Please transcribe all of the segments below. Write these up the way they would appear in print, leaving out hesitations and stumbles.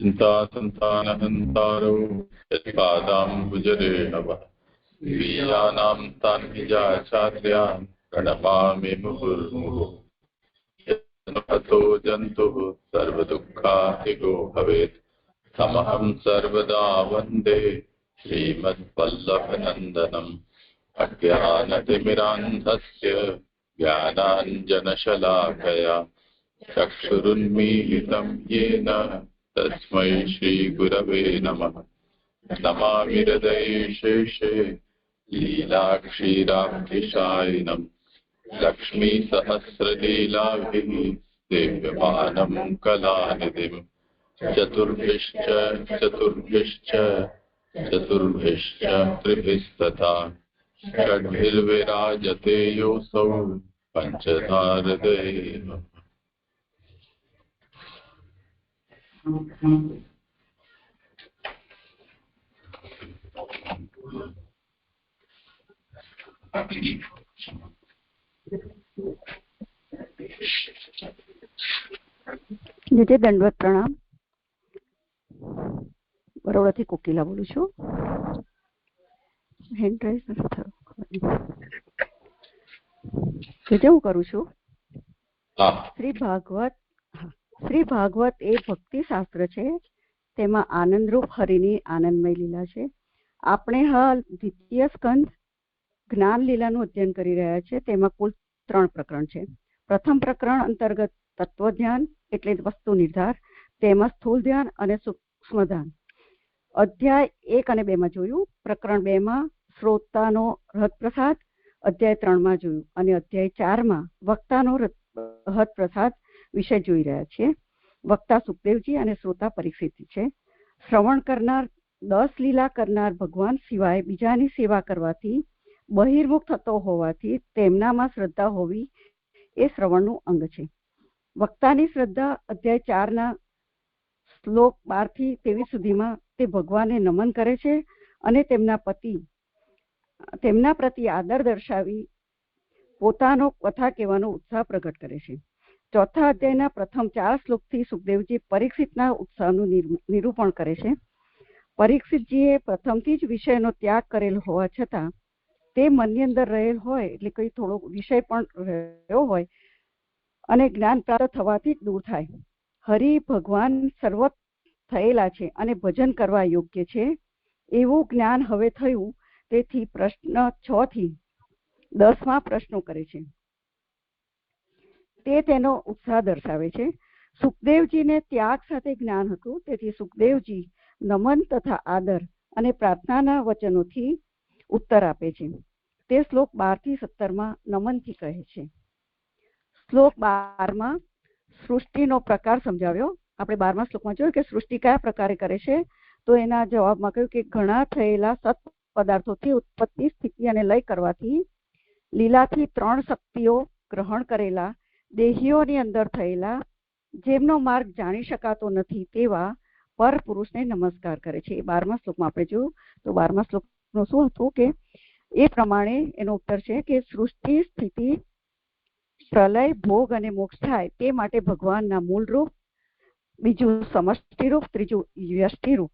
चिन्तासन्तानहन्तारो यत्पादाम्बुजरेणवः वीयानां तान् निजाचार्यान् प्रणमामि मुहुर्मुहुः। यतो जन्तुः सर्वदुःखातिगो भवेत् तमहं सर्वदा वन्दे श्रीमद्वल्लभनन्दनम्। अज्ञानतिमिरान्धस्य ज्ञानाञ्जनशलाकया चक्षुरुन्मीलितं येन तस्मै श्रीगुरवे नमः। नमामि हृदये शेषे लीलाक्षीराब्धिशायिनम् लक्ष्मीसहस्रलीलाभिः सेव्यमानं कलानिधिम्। चतुर्भिश्च त्रिभिस्तथा षड्भिर्विराजते योऽसौ पञ्चधारदैव। જે દંડવત પ્રણામ. બરોડાથી કોકિલા બોલું છું. હેન્ડ રાઇઝ નથી થયો. હું કરું છું. શ્રી ભાગવત એ ભક્તિ શાસ્ત્ર છે. તેમાં આનંદરૂપ હરિની આનંદમય લીલા છે. આપણે હાલ દ્વિતીય સ્કંદ જ્ઞાન લીલાનું અધ્યયન કરી રહ્યા છે. તેમાં કુલ 3 પ્રકરણ છે. પ્રથમ પ્રકરણ અંતર્ગત તત્વ ધ્યાન એટલે વસ્તુ નિર્ધાર, તેમાં સ્થૂળ ધ્યાન અને સૂક્ષ્મ ધ્યાન. અધ્યાય 1 અને 2 માં જોયું. પ્રકરણ 2 માં શ્રોતાનો હૃદ પ્રસાદ, અધ્યાય 3 માં જોયું, અને અધ્યાય 4 માં વક્તાનો હૃદ પ્રસાદ વિષય જોઈ રહ્યા છીએ. વક્તા સુખદેવજી અને શ્રોતા પરીક્ષિત છે. શ્રવણ કરનાર 10 લીલા કરનાર ભગવાન સિવાય બીજાની સેવા કરવાથી બહિર્મુખ થતો હોવાથી તેમનામાં શ્રદ્ધા હોવી એ શ્રવણનું અંગ છે. વક્તાની શ્રદ્ધા અધ્યાય 4 ના શ્લોક 12 થી 23 સુધીમાં તે ભગવાનને નમન કરે છે અને તેમના પ્રતિ આદર દર્શાવી પોતાનો કથા કહેવાનો ઉત્સાહ પ્રગટ કરે છે. ચોથા અધ્યાયના પ્રથમ 4 શ્લોકથી સુખદેવજી પરીક્ષિતના ઉત્સાહનું નિરૂપણ કરે છે. પરીક્ષિતજીએ પ્રથમથી જ વિષયનો ત્યાગ કરેલ હોવા છતાં તે મનની અંદર રહેલ હોય, એટલે કોઈ થોડો વિષય પણ રહ્યો હોય અને જ્ઞાન પ્રાપ્ત થવાથી જ દૂર થાય. હરિ ભગવાન સર્વત્ર થયેલા છે અને ભજન કરવા યોગ્ય છે એવું જ્ઞાન હવે થયું. તેથી પ્રશ્ન 6 થી 10 પ્રશ્નો કરે છે. તે તેનો ઉત્સાહ દર્શાવે છે. સુખદેવજીને ત્યાગ સાથે જ્ઞાન હતું, તેથી સુખદેવજી નમન તથા આદર અને પ્રાર્થનાના વચનોથી ઉત્તર આપે છે. તે શ્લોક 12 થી 17 નમનથી કહે છે. શ્લોક 12 સૃષ્ટિનો પ્રકાર સમજાવ્યો. આપણે 12મા શ્લોકમાં જોયું કે સૃષ્ટિ કયા પ્રકારે કરે છે. તો એના જવાબમાં કહ્યું કે ઘણા થયેલા સત પદાર્થોથી ઉત્પત્તિ, સ્થિતિ અને લય કરવાથી લીલાથી 3 શક્તિઓ ગ્રહણ કરેલા દેહીઓની અંદર થયેલા, જેમનો માર્ગ જાણી શકાતો નથી તેવા પર પુરુષને નમસ્કાર કરે છે. 12મા શ્લોકમાં આપણે જોયું. તો 12મા શ્લોકનું શું હતું કે એ પ્રમાણે એનો ઉત્તર છે કે સૃષ્ટિ, સ્થિતિ, પ્રલય, ભોગ અને મોક્ષ થાય તે માટે ભગવાનના મૂળ રૂપ, બીજું સમષ્ટિ રૂપ, ત્રીજું વ્યષ્ટિ રૂપ,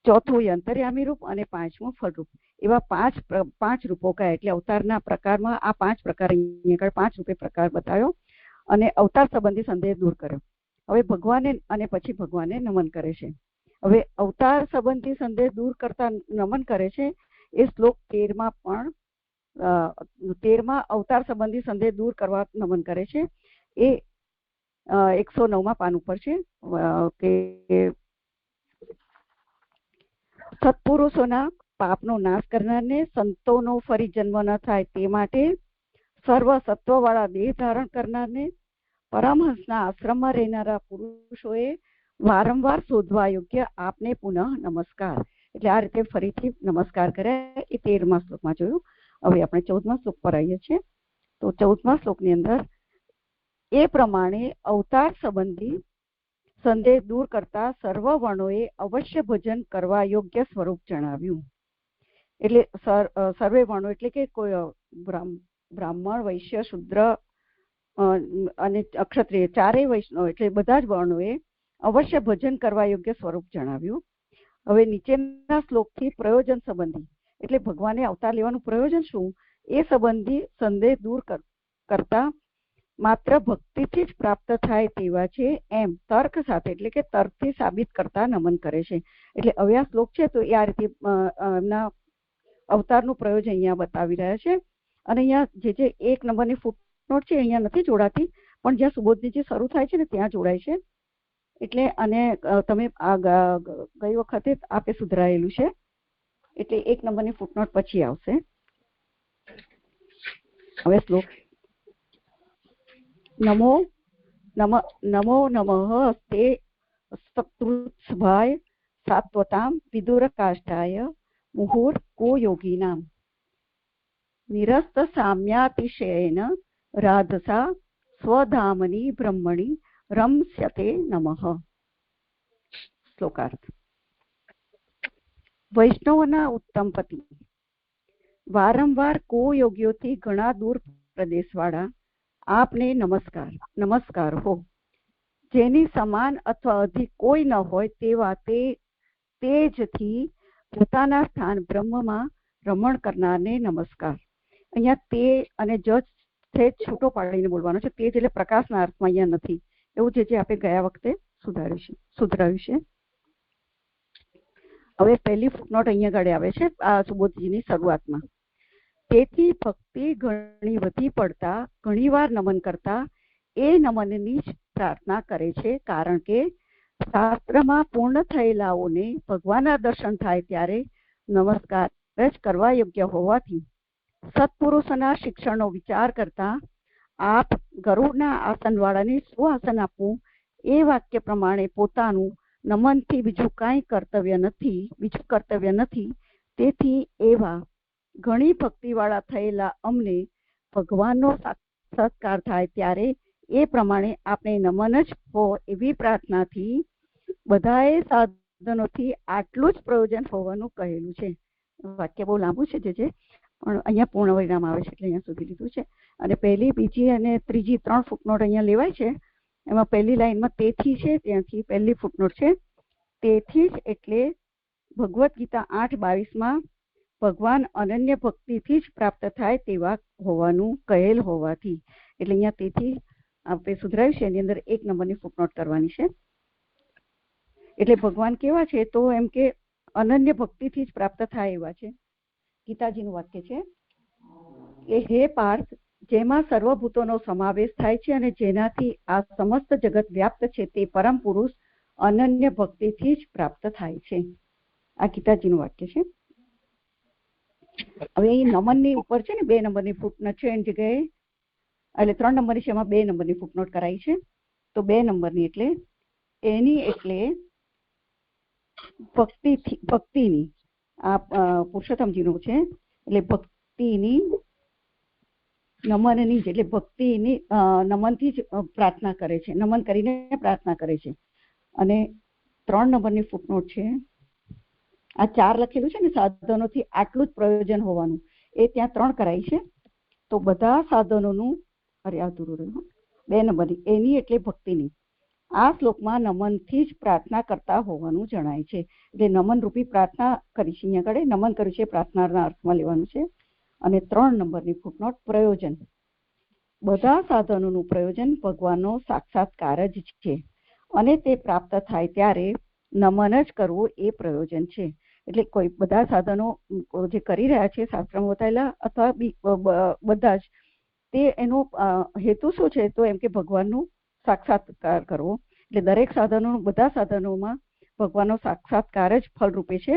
ચોથું અંતર્યામી રૂપ અને 5મું ફળરૂપ, એવા 5 રૂપો કયા. એટલે અવતારના પ્રકારમાં આ 5 પ્રકાર, અહીંયા 5 રૂપે પ્રકાર બતાવ્યો અને અવતાર સંબંધી સંદેહ દૂર કર્યો. હવે ભગવાને અને પછી ભગવાનને નમન કરે છે. હવે અવતાર સંબંધી સંદેહ દૂર કરતા નમન કરે છે. એ શ્લોક 13 પણ 13 અવતાર સંબંધી સંદેહ દૂર કરવા નમન કરે છે. એ 109 પાન ઉપર છે કે સત્પુરુષોના પાપનો નાશ કરનારને, સંતોનો ફરી જન્મ ન થાય તે માટે, સર્વ સત્વવાળા દેહ ધારણ કરનારને, પરમહંસના આશ્રમમાં રહેનારા પુરુષોએ વારંવાર શોધવા યોગ્ય આપને પુનઃ નમસ્કાર. એટલે આ રીતે ફરીથી નમસ્કાર કર્યા. એ 13મા શ્લોકમાં જોયું. હવે આપણે 14મા શ્લોક પર આવીએ છીએ. તો 14મા શ્લોકની અંદર એ પ્રમાણે અવતાર સંબંધી સંદેહ દૂર કરતા સર્વ વર્ણોએ અવશ્ય ભજન કરવા યોગ્ય સ્વરૂપ જણાવ્યું. એટલે સર્વે વર્ણો એટલે કે કોઈ બ્રાહ્મણ, વૈશ્ય, શૂદ્ર અને ક્ષત્રિય, ચારેય વૈષ્ણવ એટલે બધા જ વર્ણોએ અવશ્ય ભજન કરવા યોગ્ય સ્વરૂપ જણાવ્યું. હવે નીચેના શ્લોકથી પ્રયોજન સંબંધી એટલે ભગવાને અવતાર લેવાનું પ્રયોજન શું એ સંબંધી સંદેહ દૂર કરતા માત્ર ભક્તિથી જ પ્રાપ્ત થાય તેવા છે એમ તર્ક સાથે એટલે કે તર્કથી સાબિત કરતા નમન કરે છે. એટલે હવે આ શ્લોક છે તો એ આ રીતે એમના અવતારનું પ્રયોજન અહીંયા બતાવી રહ્યા છે. અને અહીંયા જે 1 નંબરની ફૂટનોટ છે અહીંયા નથી જોડાતી, પણ જ્યાં સુબોધની જે શરૂ થાય છે ને ત્યાં જોડાય છે. એટલે અને તમે આ ગઈ વખતે આપે સુધરાયેલું છે, એટલે 1 નંબરની ફૂટનોટ પછી આવશે. હવે શ્લોક નમો નમઃ તે સત્કૃત્સભાય સાત્વતામ વિદુરકાષ્ઠાય મુહુર કો યોગીનામ નિરસ્ત સામ્યાતિશયેન રાધસા સ્વધામની બ્રહ્મણી રમસ્યતે નમઃ. શ્લોકાર્થ. વૈષ્ણવના ઉત્તમ પતિ વારંવાર કો યોગીઓથી ઘણા દૂર પ્રદેશવાળા આપને નમસ્કાર હો. જેની સમાન અથવા અધિક કોઈ ન હોય તેવા તેજથી પોતાના સ્થાન બ્રહ્મમાં રમણ કરનારને નમસ્કાર. અહીંયા તે અને જ છૂટો પાડીને બોલવાનો છે. તેજ એટલે પ્રકાશના અર્થમાં અહીંયા નથી, એવું જે આપણે ગયા વખતે સુધરાવ્યું છે. હવે પહેલી ફૂટનોટ અહીંયા આગળ આવે છે આ સુબોધજીની શરૂઆતમાં. તેથી ભક્તિ ઘણી વધી પડતા ઘણીવાર નમન કરતા એ નમનની જ પ્રાર્થના કરે છે, કારણ કે શાસ્ત્રમાં પૂર્ણ થયેલાઓને ભગવાનના દર્શન થાય ત્યારે નમસ્કાર જ કરવા યોગ્ય હોવાથી સત્પુરુષોના શિક્ષણનો વિચાર કરતા આપ ગરુડના આસનવાળાને શું આસન આપવું એ વાક્ય પ્રમાણે પોતાનું નમનથી બીજું કર્તવ્ય નથી. તેથી એવા ઘણી ભક્તિવાળા થયેલા અમને ભગવાનનો સાક્ષાત્કાર થાય ત્યારે એ પ્રમાણે આપણે નમન જ હો એવી પ્રાર્થનાથી બધાએ સાધનોથી આટલું જ પ્રયોજન હોવાનું કહેલું છે. વાક્ય બહુ લાંબુ છે જે પણ અહીંયા પૂર્ણ વિરામ આવે છે એટલે અહીંયા સુધી લીધું છે. અને પહેલી, બીજી અને ત્રીજી 3 ફૂટનોટ અહીંયા લેવાય છે. એમાં પહેલી લાઈનમાં તેથી છે, ત્યાંથી પહેલી ફૂટનોટ છે. તેથી જ એટલે ભગવદ્ ગીતા 8:22માં ભગવાન અનન્ય ભક્તિથી જ પ્રાપ્ત થાય તેવા હોવાનું કહેલ હોવાથી, એટલે અહીંયા તેથી આપણે સુધરાયું છે. એની અંદર 1 નંબરની ફૂટનોટ કરવાની છે. એટલે ભગવાન કેવા છે તો એમ કે અનન્ય ભક્તિથી જ પ્રાપ્ત થાય એવા છે. ગીતાજીનું વાક્ય છે કે હે પાર્થ, જેમાં સર્વભૂતોનો સમાવેશ થાય છે અને જેનાથી આ સમસ્ત જગત વ્યાપ્ત છે તે પરમ પુરુષ અનન્ય ભક્તિથી જ પ્રાપ્ત થાય છે. આ ગીતાજીનું વાક્ય છે. હવે અહીં નમનની ઉપર છે ને 2 નંબરની ફૂટનોટ છે, એની જગ્યાએ એટલે 3 નંબરની છે, એમાં 2 નંબરની ફૂટનોટ કરાઈ છે. તો 2 નંબરની એટલે એની એટલે ભક્તિની આ પુરુષોત્તમજીનું છે એટલે ભક્તિની નમનની એટલે ભક્તિની નમનથી જ પ્રાર્થના કરે છે, નમન કરીને પ્રાર્થના કરે છે. અને 3 નંબરની ફૂટનોટ છે. આ 4 લખેલું છે ને સાધનોથી આટલું જ પ્રયોજન હોવાનું, એ ત્યાં 3 કરાય છે. તો બધા સાધનોનું અધૂરું રહ્યું. 2 નંબરની એની એટલે ભક્તિની આ શ્લોકમાં નમનથી જ પ્રાર્થના કરતા હોવાનું જણાય છે. એટલે નમન રૂપી પ્રાર્થના કરી છે. અહીંયા આગળ નમન કર્યું છે પ્રાર્થનાના અર્થમાં લેવાનું છે. અને 3 નંબરની ફૂટનોટ પ્રયોજન. બધા સાધનોનું પ્રયોજન ભગવાનનો સાક્ષાત્કાર જ છે અને તે પ્રાપ્ત થાય ત્યારે નમન જ કરવું એ પ્રયોજન છે. એટલે કોઈ બધા સાધનો જે કરી રહ્યા છે શાસ્ત્રમાં બતાવેલા અથવા બધા જ તે એનો હેતુ શું છે તો એમ કે ભગવાનનું સાક્ષાત્કાર કરવો. એટલે દરેક સાધનો બધા સાધનોમાં ભગવાનનો સાક્ષાત્કાર જ ફલરૂપે છે.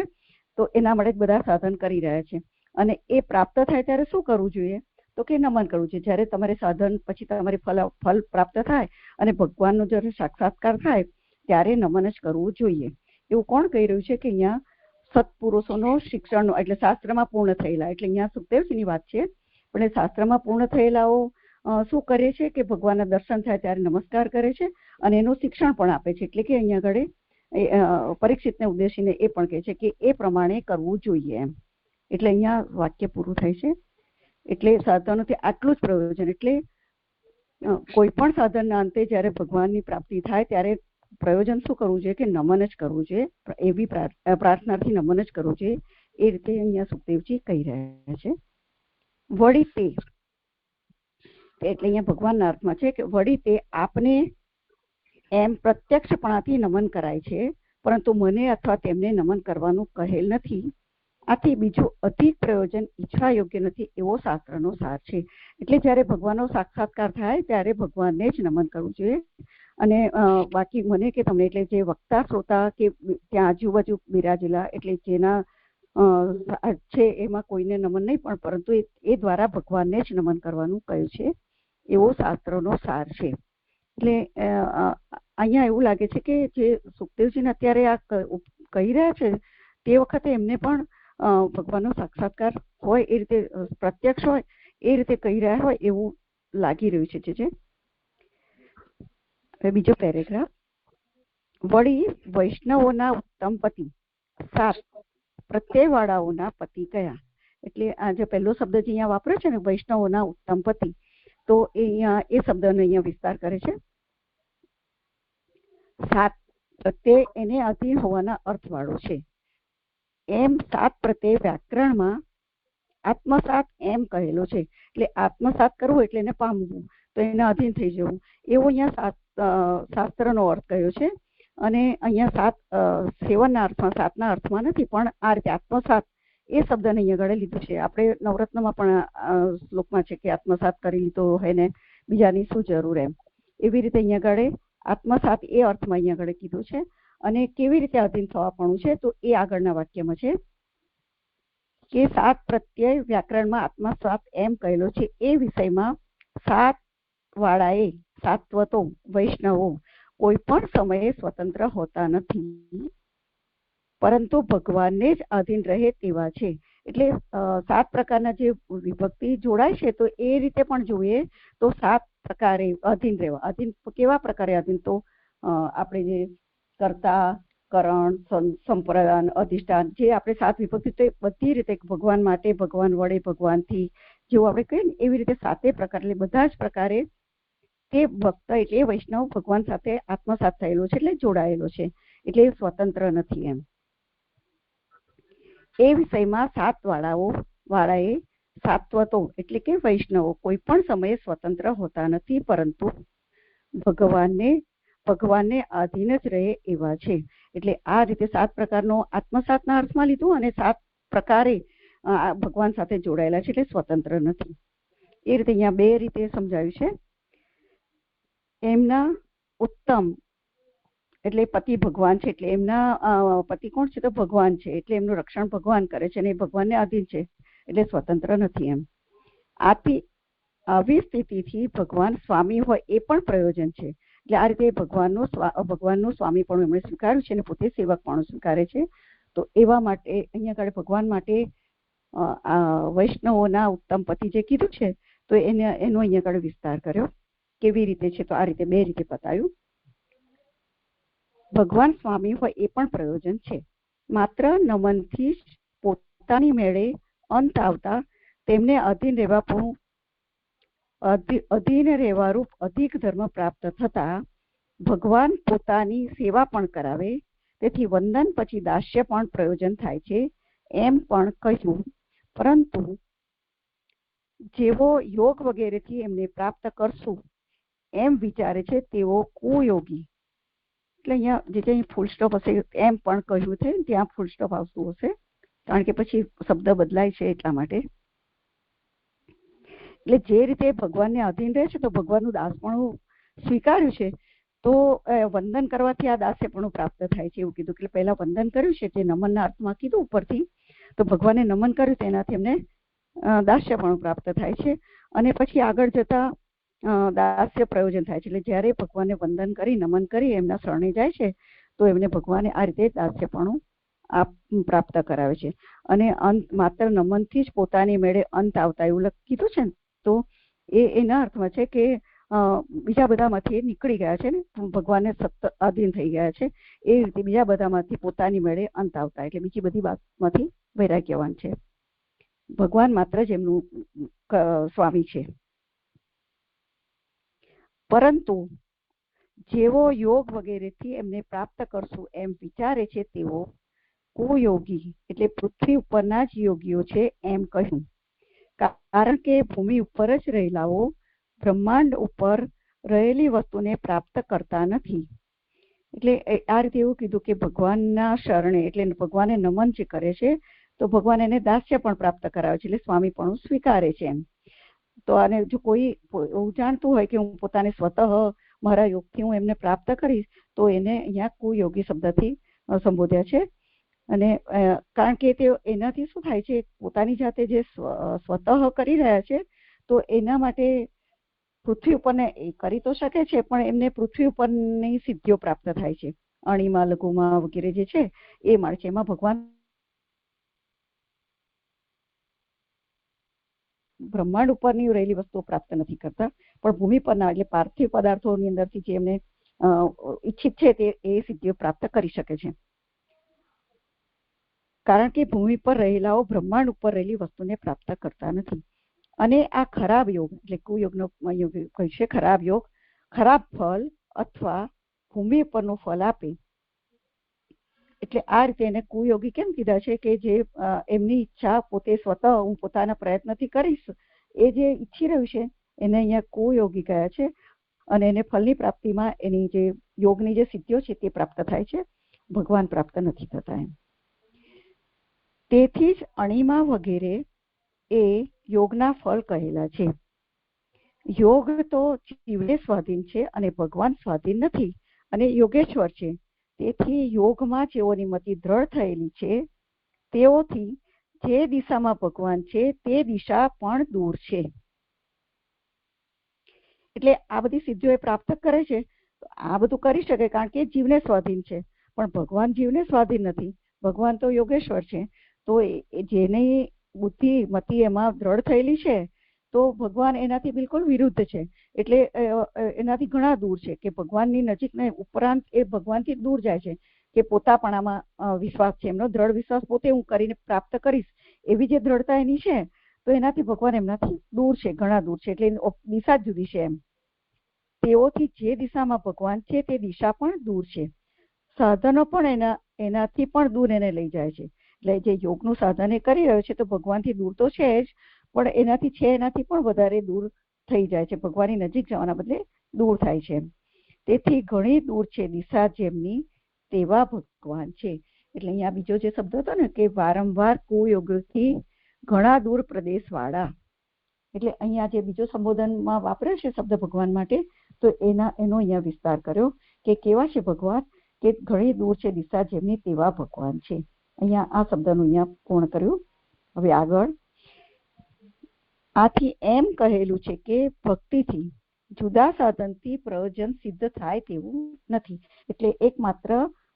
તો એના માટે બધા સાધન કરી રહ્યા છે. અને એ પ્રાપ્ત થાય ત્યારે શું કરવું જોઈએ તો કે નમન કરવું જોઈએ. જ્યારે તમારે સાધન પછી તમારે ફલ પ્રાપ્ત થાય અને ભગવાનનો જ્યારે સાક્ષાત્કાર થાય ત્યારે નમન જ કરવું જોઈએ. એવું કોણ કહી રહ્યું છે કે અહીંયા સત્પુરુષોનો શિક્ષણનો એટલે શાસ્ત્રમાં પૂર્ણ થયેલા, એટલે અહીંયા સુખદેવજીની વાત છે. પણ એ શાસ્ત્રમાં પૂર્ણ થયેલાઓ શું કરે છે કે ભગવાનના દર્શન થાય ત્યારે નમસ્કાર કરે છે અને એનું શિક્ષણ પણ આપે છે. એટલે કે અહીંયા આગળ પરીક્ષિતને ઉદ્દેશીને એ પણ કહે છે કે એ પ્રમાણે કરવું જોઈએ એમ. એટલે અહીંયા વાક્ય પૂરું થાય છે. એટલે સાધનોથી આટલું જ પ્રયોજન. એટલે કોઈ પણ સાધનના અંતે જ્યારે ભગવાનની પ્રાપ્તિ થાય ત્યારે પ્રયોજન શું કરવું જોઈએ કે નમન જ કરવું જોઈએ, એવી પ્રાર્થનાથી નમન જ કરવું જોઈએ. એ રીતે અહીંયા સુખદેવજી કહી રહ્યા છે. વળી તે એટલે અહીંયા ભગવાનના અર્થમાં છે કે વળી તે આપને એમ પ્રત્યક્ષપણાથી નમન કરાય છે, પરંતુ મને અથવા તેમને નમન કરવાનું કહેલ નથી. આથી બીજું અધિક પ્રયોજન ઈચ્છવા યોગ્ય નથી એવો શાસ્ત્રનો સાર છે. એટલે જ્યારે ભગવાનનો સાક્ષાત્કાર થાય ત્યારે ભગવાનને જ નમન કરવું જોઈએ. અને બાકી મને કે તમને એટલે જે વક્તા શ્રોતા કે ત્યાં આજુબાજુ બિરાજેલા એટલે જેના છે એમાં કોઈને નમન નહીં, પણ પરંતુ એ દ્વારા ભગવાનને જ નમન કરવાનું કહ્યું છે, એવો શાસ્ત્રનો સાર છે. એટલે અહીંયા એવું લાગે છે કે જે સુખદેવજીને અત્યારે આ કહી રહ્યા છે તે વખતે એમને પણ ભગવાનનો સાક્ષાત્કાર હોય એ રીતે પ્રત્યક્ષ હોય એ રીતે કહી રહ્યા હોય એવું લાગી રહ્યું છે. હવે બીજો પેરેગ્રાફ. વળી વૈષ્ણવોના ઉત્તમ પતિ 7 પ્રત્યયવાળાઓના પતિ કયા. એટલે આ જે પહેલો શબ્દ જે અહીંયા વાપર્યો છે ને વૈષ્ણવોના ઉત્તમ પતિ, તો એ અહીંયા એ શબ્દનો અહીંયા વિસ્તાર કરે છે. 7 પ્રત્યય એને અધીન હોવાના અર્થવાળો છે. એમ 7 પ્રત્યય વ્યાકરણમાં આત્મસાત એમ કહેલો છે. એટલે આત્મસાત કરવું એટલે એને પામવું, તો એને અધીન થઈ જવું, એવો અહીંયા શાસ્ત્રનો અર્થ કયો છે. અને અહીંયા 7 સેવનના અર્થમાં, 7ના અર્થમાં નથી, પણ આ રીતે આત્મસાત એ શબ્દને અહીંયા આગળ લીધું છે. આપણે નવરત્નમાં પણ શ્લોકમાં છે કે આત્મસાત કરી લીધો હોય ને બીજાની શું જરૂર, એમ એવી રીતે અહીંયા આગળ આત્મસાત એ અર્થમાં અહીંયા આગળ કીધું છે. અને કેવી રીતે અધીન થવાપણું છે તો એ આગળના વાક્યમાં છે કે 7 પ્રત્યય વ્યાકરણમાં આત્મસાત એમ કહેલો છે. એ વિષયમાં 7 વાળાએ સાત્વતો વૈષ્ણવો કોઈ પણ સમયે સ્વતંત્ર હોતા નથી, પરંતુ ભગવાનને જ આધીન રહે તેવા છે. એટલે 7 પ્રકારના જે વિભક્તિ જોડાય છે તો એ રીતે પણ જોઈએ તો 7 પ્રકારે અધીન રહેવા. અધીન કેવા પ્રકારે અધીન? તો આપણે જે કર્તા, કરણ, સંપ્રદાન, અધિષ્ઠાન, જે આપણે 7 વિભક્તિ તો બધી રીતે ભગવાન માટે, ભગવાન વડે, ભગવાનથી, જેવું આપણે કહીએ ને એવી રીતે 7 પ્રકાર, એટલે બધા જ પ્રકારે તે ભક્ત એટલે વૈષ્ણવ ભગવાન સાથે આત્મસાત થયેલો છે, એટલે જોડાયેલો છે, એટલે એ સ્વતંત્ર નથી. એમ એ વિષયમાં 7 વાળાએ સાત્વતો એટલે કે વૈષ્ણવો કોઈ પણ સમયે સ્વતંત્ર હોતા નથી, પરંતુ ભગવાનને આધીન જ રહે એવા છે. એટલે આ રીતે 7 પ્રકારનો આત્મસાતના અર્થમાં લીધું અને 7 પ્રકારે ભગવાન સાથે જોડાયેલા છે, એટલે સ્વતંત્ર નથી. એ રીતે અહીંયા 2 રીતે સમજાવ્યું છે. એમના ઉત્તમ એટલે પતિ ભગવાન છે, એટલે એમના પતિ કોણ છે? તો ભગવાન છે, એટલે એમનું રક્ષણ ભગવાન કરે છે અને એ ભગવાનને આધીન છે, એટલે સ્વતંત્ર નથી. એમ આથી આવી સ્થિતિથી ભગવાન સ્વામી હોય એ પણ પ્રયોજન છે. એટલે આ રીતે ભગવાનનું સ્વામી પણ એમણે સ્વીકાર્યું છે અને પોતે સેવક પણ સ્વીકારે છે. તો એવા માટે અહીંયા આગળ ભગવાન માટે વૈષ્ણવોના ઉત્તમ પતિ જે કીધું છે તો એનો અહીંયા આગળ વિસ્તાર કર્યો. કેવી રીતે છે? તો આ રીતે 2 રીતે બતાવ્યું. ભગવાન સ્વામી હોય એ પણ પ્રયોજન છે. માત્ર નમનથી જ પોતાની મેળે અંત આવતા તેમને અધીન રહેવારૂપ અધિક ધર્મ પ્રાપ્ત થતા ભગવાન પોતાની સેવા પણ કરાવે, તેથી વંદન પછી દાસ્ય પણ પ્રયોજન થાય છે એમ પણ કહ્યું. પરંતુ જેવો યોગ વગેરેથી એમને પ્રાપ્ત કરશું એમ વિચારે છે તેઓ કુયોગી. એટલે અહીંયા જે ફૂલ સ્ટોપ હશે એમ પણ કહ્યું છે, ત્યાં ફૂલ સ્ટોપ આવતું હશે કારણ કે પછી શબ્દ બદલાય છે એટલા માટે. એટલે જે રીતે ભગવાનને અધીન રહે છે તો ભગવાનનું દાસપણું સ્વીકાર્યું છે, તો વંદન કરવાથી આ દાસ્યપણું પ્રાપ્ત થાય છે એવું કીધું. એટલે પહેલા વંદન કર્યું છે, જે નમનના અર્થમાં કીધું ઉપરથી, તો ભગવાનને નમન કર્યું તેનાથી એમને દાસ્યપણું પ્રાપ્ત થાય છે. અને પછી આગળ જતા દાસ્ય પ્રયોજન થાય છે. એટલે જ્યારે ભગવાનને વંદન કરી, નમન કરી એમના શરણે જાય છે તો એમને ભગવાને આ રીતે દાસ્યપણું પ્રાપ્ત કરાવે છે. અને અંત માત્ર નમનથી જ પોતાની મેળે અંત આવતા એવું કીધું છે ને, તો એના અર્થમાં છે કે બીજા બધામાંથી નીકળી ગયા છે ને, ભગવાનને સતત આધીન થઈ ગયા છે. એ રીતે બીજા બધામાંથી પોતાની મેળે અંત આવતા, એટલે બીજી બધી વાતમાંથી વૈરાગ્યવાન છે. ભગવાન માત્ર જ એમનું સ્વામી છે. પરંતુ જેવો યોગ વગેરેથી એમને પ્રાપ્ત કરશું એમ વિચારે છે તેઓ કુયોગી એટલે પૃથ્વી ઉપરના જ યોગીઓ છે એમ કહ્યું. કારણ કે ભૂમિ ઉપર જ રહેલાઓ બ્રહ્માંડ ઉપર રહેલી વસ્તુને પ્રાપ્ત કરતા નથી. એટલે આ રીતે એવું કીધું કે ભગવાનના શરણે એટલે ભગવાને નમન જે કરે છે તો ભગવાન એને દાસ્ય પણ પ્રાપ્ત કરાવે છે, એટલે સ્વામી પણ સ્વીકારે છે એમ. તો આને જો કોઈ એવું જાણતું હોય કે હું પોતાને સ્વતઃ મારા યોગથી હું એમને પ્રાપ્ત કરીશ તો એને અહીંયા કુયોગી શબ્દથી સંબોધ્યા છે. અને કારણ કે તે એનાથી શું થાય છે, પોતાની જાતે જે સ્વતઃ કરી રહ્યા છે તો એના માટે પૃથ્વી ઉપરને કરી તો શકે છે પણ એમને પૃથ્વી ઉપરની સિદ્ધિઓ પ્રાપ્ત થાય છે. અણિમા લઘુમાં વગેરે જે છે એ મળે છે. એમાં ભગવાન બ્રહ્માંડ ઉપરની રહેલી વસ્તુઓ પ્રાપ્ત નથી કરતા, પણ ભૂમિ પરના એટલે પાર્થિવ પદાર્થોની અંદરથી જે એમને ઈચ્છિત છે તે એ સિદ્ધિઓ પ્રાપ્ત કરી શકે છે. કારણ કે ભૂમિ પર રહેલાઓ બ્રહ્માંડ ઉપર રહેલી વસ્તુને પ્રાપ્ત કરતા નથી. અને આ ખરાબ યોગ એટલે કુયોગનો યોગ કહે છે. ખરાબ યોગ ખરાબ ફળ અથવા ભૂમિ પરનું ફળ આપે. એટલે આ રીતે એને કુયોગી કેમ કીધા છે કે જે એમની ઈચ્છા પોતે સ્વતઃ હું પોતાના પ્રયત્નથી કરીશ એ જે ઈચ્છી રહ્યું છે એને અહીંયા કુયોગી કહ્યા છે. અને એને ફળની પ્રાપ્તિમાં એની જે યોગની જે સિદ્ધિઓ છે તે પ્રાપ્ત થાય છે, ભગવાન પ્રાપ્ત નથી થતા એમ. તેથી જ અણિમા વગેરે એ યોગના ફળ કહેલા છે. યોગ તો જીવને સ્વાધીન છે અને ભગવાન સ્વાધીન નથી અને યોગેશ્વર છે. તેથી યોગમાં જેઓની મતિ દ્રઢ થયેલી છે તેઓથી જે દિશામાં ભગવાન છે તે દિશા પણ દૂર છે. એટલે આ બધી સિદ્ધિઓ એ પ્રાપ્ત કરે છે. આ બધું કરી શકે કારણ કે જીવને સ્વાધીન છે, પણ ભગવાન જીવને સ્વાધીન નથી. ભગવાન તો યોગેશ્વર છે. તો જેની બુદ્ધિ મતિ એમાં દ્રઢ થયેલી છે તો ભગવાન એનાથી બિલકુલ વિરુદ્ધ છે. એટલે એનાથી ઘણા દૂર છે કે ભગવાનની નજીક ને ઉપરાંત એ ભગવાનથી દૂર જાય છે કે પોતાપણામાં વિશ્વાસ છે એમનો, દ્રઢ વિશ્વાસ પોતે હું કરીને પ્રાપ્ત કરીશ એવી જે દ્રઢતા એની છે તો એનાથી ભગવાન એમનાથી દૂર છે, ઘણા દૂર છે. એટલે દિશા જ જુદી છે એમ. તેઓથી જે દિશામાં ભગવાન છે તે દિશા પણ દૂર છે. સાધનો પણ એનાથી પણ દૂર એને લઈ જાય છે. એટલે જે યોગનું સાધન એ કરી રહ્યો છે તો ભગવાનથી દૂર તો છે જ, પણ એનાથી પણ વધારે દૂર થઈ જાય છે. ભગવાનની નજીક જવાના બદલે દૂર થાય છે. તેથી ઘણી દૂર છે દિશા જેમની તેવા ભગવાન છે. એટલે અહીંયા બીજો જે શબ્દ હતો ને કે વારંવાર કુયોગથી ઘણા દૂર પ્રદેશ વાળા, એટલે અહીંયા જે બીજો સંબોધનમાં વાપર્યો છે શબ્દ ભગવાન માટે તો એનો અહીંયા વિસ્તાર કર્યો કે કેવા છે ભગવાન, કે ઘણી દૂર છે દિશા જેમની તેવા ભગવાન છે. અહીંયા આ શબ્દનું અહીંયા પૂર્ણ કર્યું. હવે આગળ આથી એમ કહેલું છે કે ભક્તિથી જુદા સાધનથી પ્રયોજન સિદ્ધ થાય તેવું નથી. એટલે એકમાત્ર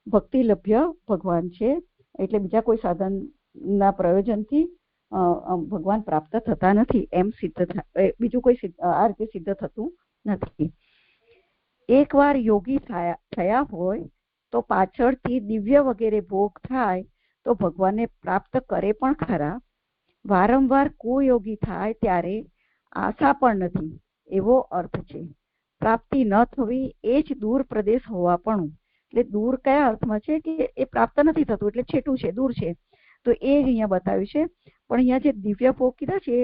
ભક્તિ લભ્ય ભગવાન છે. એટલે બીજા કોઈ સાધનના પ્રયોજનથી ભગવાન પ્રાપ્ત થતા નથી એમ સિદ્ધ થાય, બીજું કોઈ આ રીતે સિદ્ધ થતું નથી. એકવાર યોગી થયા હોય તો પાછળથી દિવ્ય વગેરે ભોગ થાય તો ભગવાનને પ્રાપ્ત કરે પણ ખરા. વારંવાર કુયોગી થાય ત્યારે આશા પણ નથી એવો અર્થ છે. પ્રાપ્તિ ન થવી એ જ દૂર પ્રદેશ હોવા પણ. એટલે દૂર કયા અર્થમાં છે કે એ પ્રાપ્ત નથી થતું એટલે છેટું છે, દૂર છે. તો એ જ અહીંયા બતાવ્યું છે. પણ અહીંયા જે દિવ્ય ભોગ કીધા છે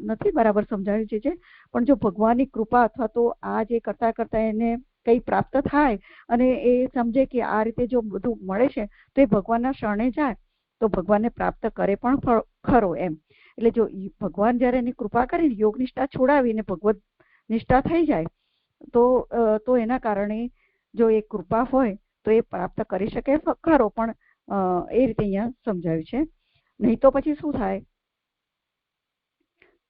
નથી બરાબર સમજાવ્યું છે. પણ જો ભગવાનની કૃપા અથવા તો આ જે કરતા કરતા એને કંઈ પ્રાપ્ત થાય અને એ સમજે કે આ રીતે જો બધું મળે છે તો એ ભગવાનના શરણે જાય તો ભગવાનને પ્રાપ્ત કરે પણ ખરો એમ. એટલે જો ભગવાન જયારે એની કૃપા કરીને યોગ નિષ્ઠા છોડાવીને ભગવત નિષ્ઠા થઈ જાય તો એના કારણે જો એ કૃપા હોય તો એ પ્રાપ્ત કરી શકે ખરો. પણ એ રીતે અહીંયા સમજાવ્યું છે. નહીં તો પછી શું થાય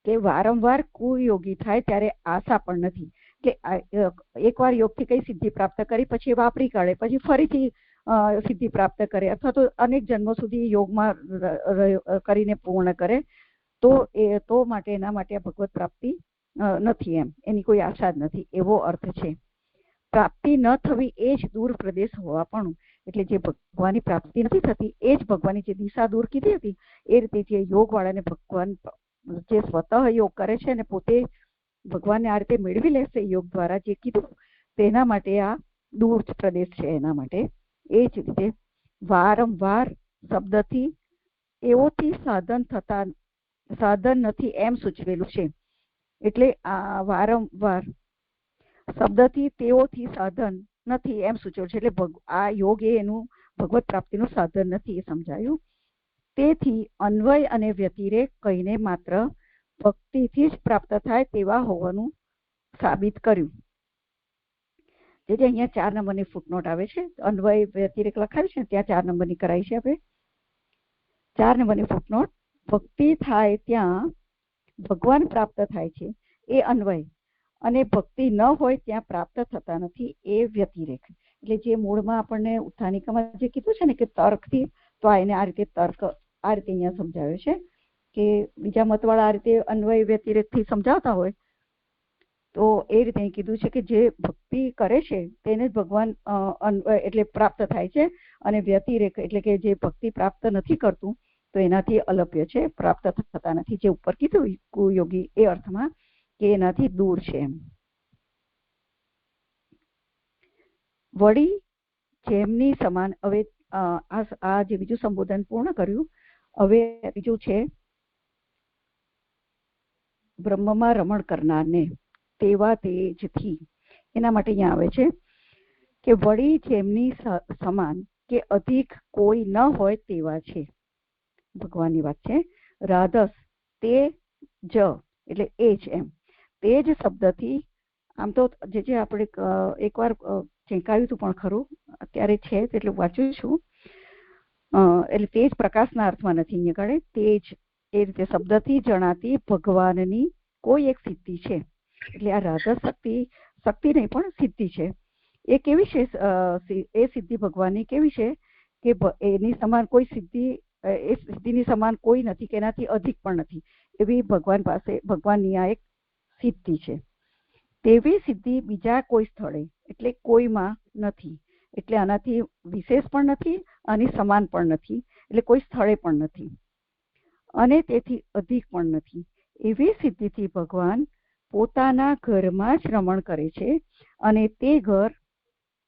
કે વારંવાર કુયોગી થાય ત્યારે આશા પણ નથી. કે એકવાર યોગથી કઈ સિદ્ધિ પ્રાપ્ત કરી પછી વાપરી કાઢે પછી ફરીથી સિદ્ધિ પ્રાપ્ત કરે અથવા તો અનેક જન્મો સુધી યોગમાં કરીને પૂર્ણ કરે તો માટે એના માટે ભગવત પ્રાપ્તિ નથી એમ, એની કોઈ આશા જ નથી એવો અર્થ છે. પ્રાપ્તિ ન થવી એ જ દૂર પ્રદેશ હોવા પણ. એટલે જે ભગવાનની પ્રાપ્તિ નથી થતી એ જ ભગવાનની જે દિશા દૂર કીધી હતી એ રીતે જે યોગ વાળાને ભગવાન જે સ્વતઃ યોગ કરે છે ને પોતે ભગવાનને આ રીતે મેળવી લેશે યોગ દ્વારા જે કીધું તેના માટે આ દૂર પ્રદેશ છે. એના માટે એ જ રીતે વારંવાર શબ્દથી એઓથી સાધન નથી એમ સૂચવેલું છે. એટલે આ વારંવાર શબ્દથી તેઓથી સાધન નથી એમ સૂચવેલું છે. એટલે આ યોગ એનું ભગવત પ્રાપ્તિનું સાધન નથી એ સમજાયું. તેથી અન્વય અને વ્યતિરેક કહીને માત્ર ભક્તિથી જ પ્રાપ્ત થાય તેવા હોવાનું સાબિત કર્યું. તેથી અહીંયા 4 નંબરની ફૂટનોટ આવે છે. અન્વય વ્યતિરેક લખાયું છે ત્યાં 4 નંબરની કરાઈ છે. આપણે 4 નંબરની ફૂટનોટ. ભક્તિ થાય ત્યાં ભગવાન પ્રાપ્ત થાય છે એ અન્વય, અને ભક્તિ ન હોય ત્યાં પ્રાપ્ત થતા નથી એ વ્યતિરેક. એટલે જે મૂળમાં આપણને ઉત્થાનિકામાં જે કીધું છે ને કે તર્કથી, તો એને આ રીતે તર્ક આ રીતે અહીંયા સમજાવ્યો છે કે બીજા મતવાળા આ રીતે અન્વય વ્યતિરેકથી સમજાવતા હોય તો એ રીતે કીધું છે કે જે ભક્તિ કરે છે તેને જ ભગવાન એટલે પ્રાપ્ત થાય છે, અને વ્યતિરેક એટલે કે જે ભક્તિ પ્રાપ્ત નથી કરતું તો એનાથી અલભ્ય છે, પ્રાપ્ત થતા નથી. જે ઉપર કીધું કુયોગી એ અર્થમાં કે એનાથી દૂર છે એમ. વળી જેમની સમાન, હવે આ જે બીજું સંબોધન પૂર્ણ કર્યું, હવે બીજું છે બ્રહ્મમાં રમણ કરનારને તેવા તેજથી. એના માટે અહીંયા આવે છે કે વળી જેમની સમાન કે અધિક કોઈ ન હોય તેવા છે. ભગવાનની વાત છે. રાધસ તે જ એટલે એ જ એમ. તે જ શબ્દથી આમ તો જે આપણે એકવાર ચેંકાવ્યું હતું પણ ખરું, અત્યારે છે એટલે વાંચું છું. એટલે તેજ પ્રકાશના અર્થમાં નથી અહીંયા આગળ. તેજ એ રીતે શબ્દથી જણાતી ભગવાનની કોઈ એક સિદ્ધિ છે. એટલે આ રાધસ શક્તિ નહીં પણ સિદ્ધિ છે. એ કેવી છે? એ સિદ્ધિ ભગવાનની કેવી છે કે એની સમાન કોઈ સિદ્ધિ, એ સિદ્ધિની સમાન કોઈ નથી કે એનાથી અધિક પણ નથી એવી ભગવાન પાસે, ભગવાનની આ એક સિદ્ધિ છે. તેવી સિદ્ધિ બીજા કોઈ સ્થળે એટલે કોઈમાં નથી. એટલે આનાથી વિશેષ પણ નથી, આની સમાન પણ નથી, એટલે કોઈ સ્થળે પણ નથી, અને તેથી અધિક પણ નથી. એવી સિદ્ધિથી ભગવાન પોતાના ઘરમાં જ રમણ કરે છે, અને તે ઘર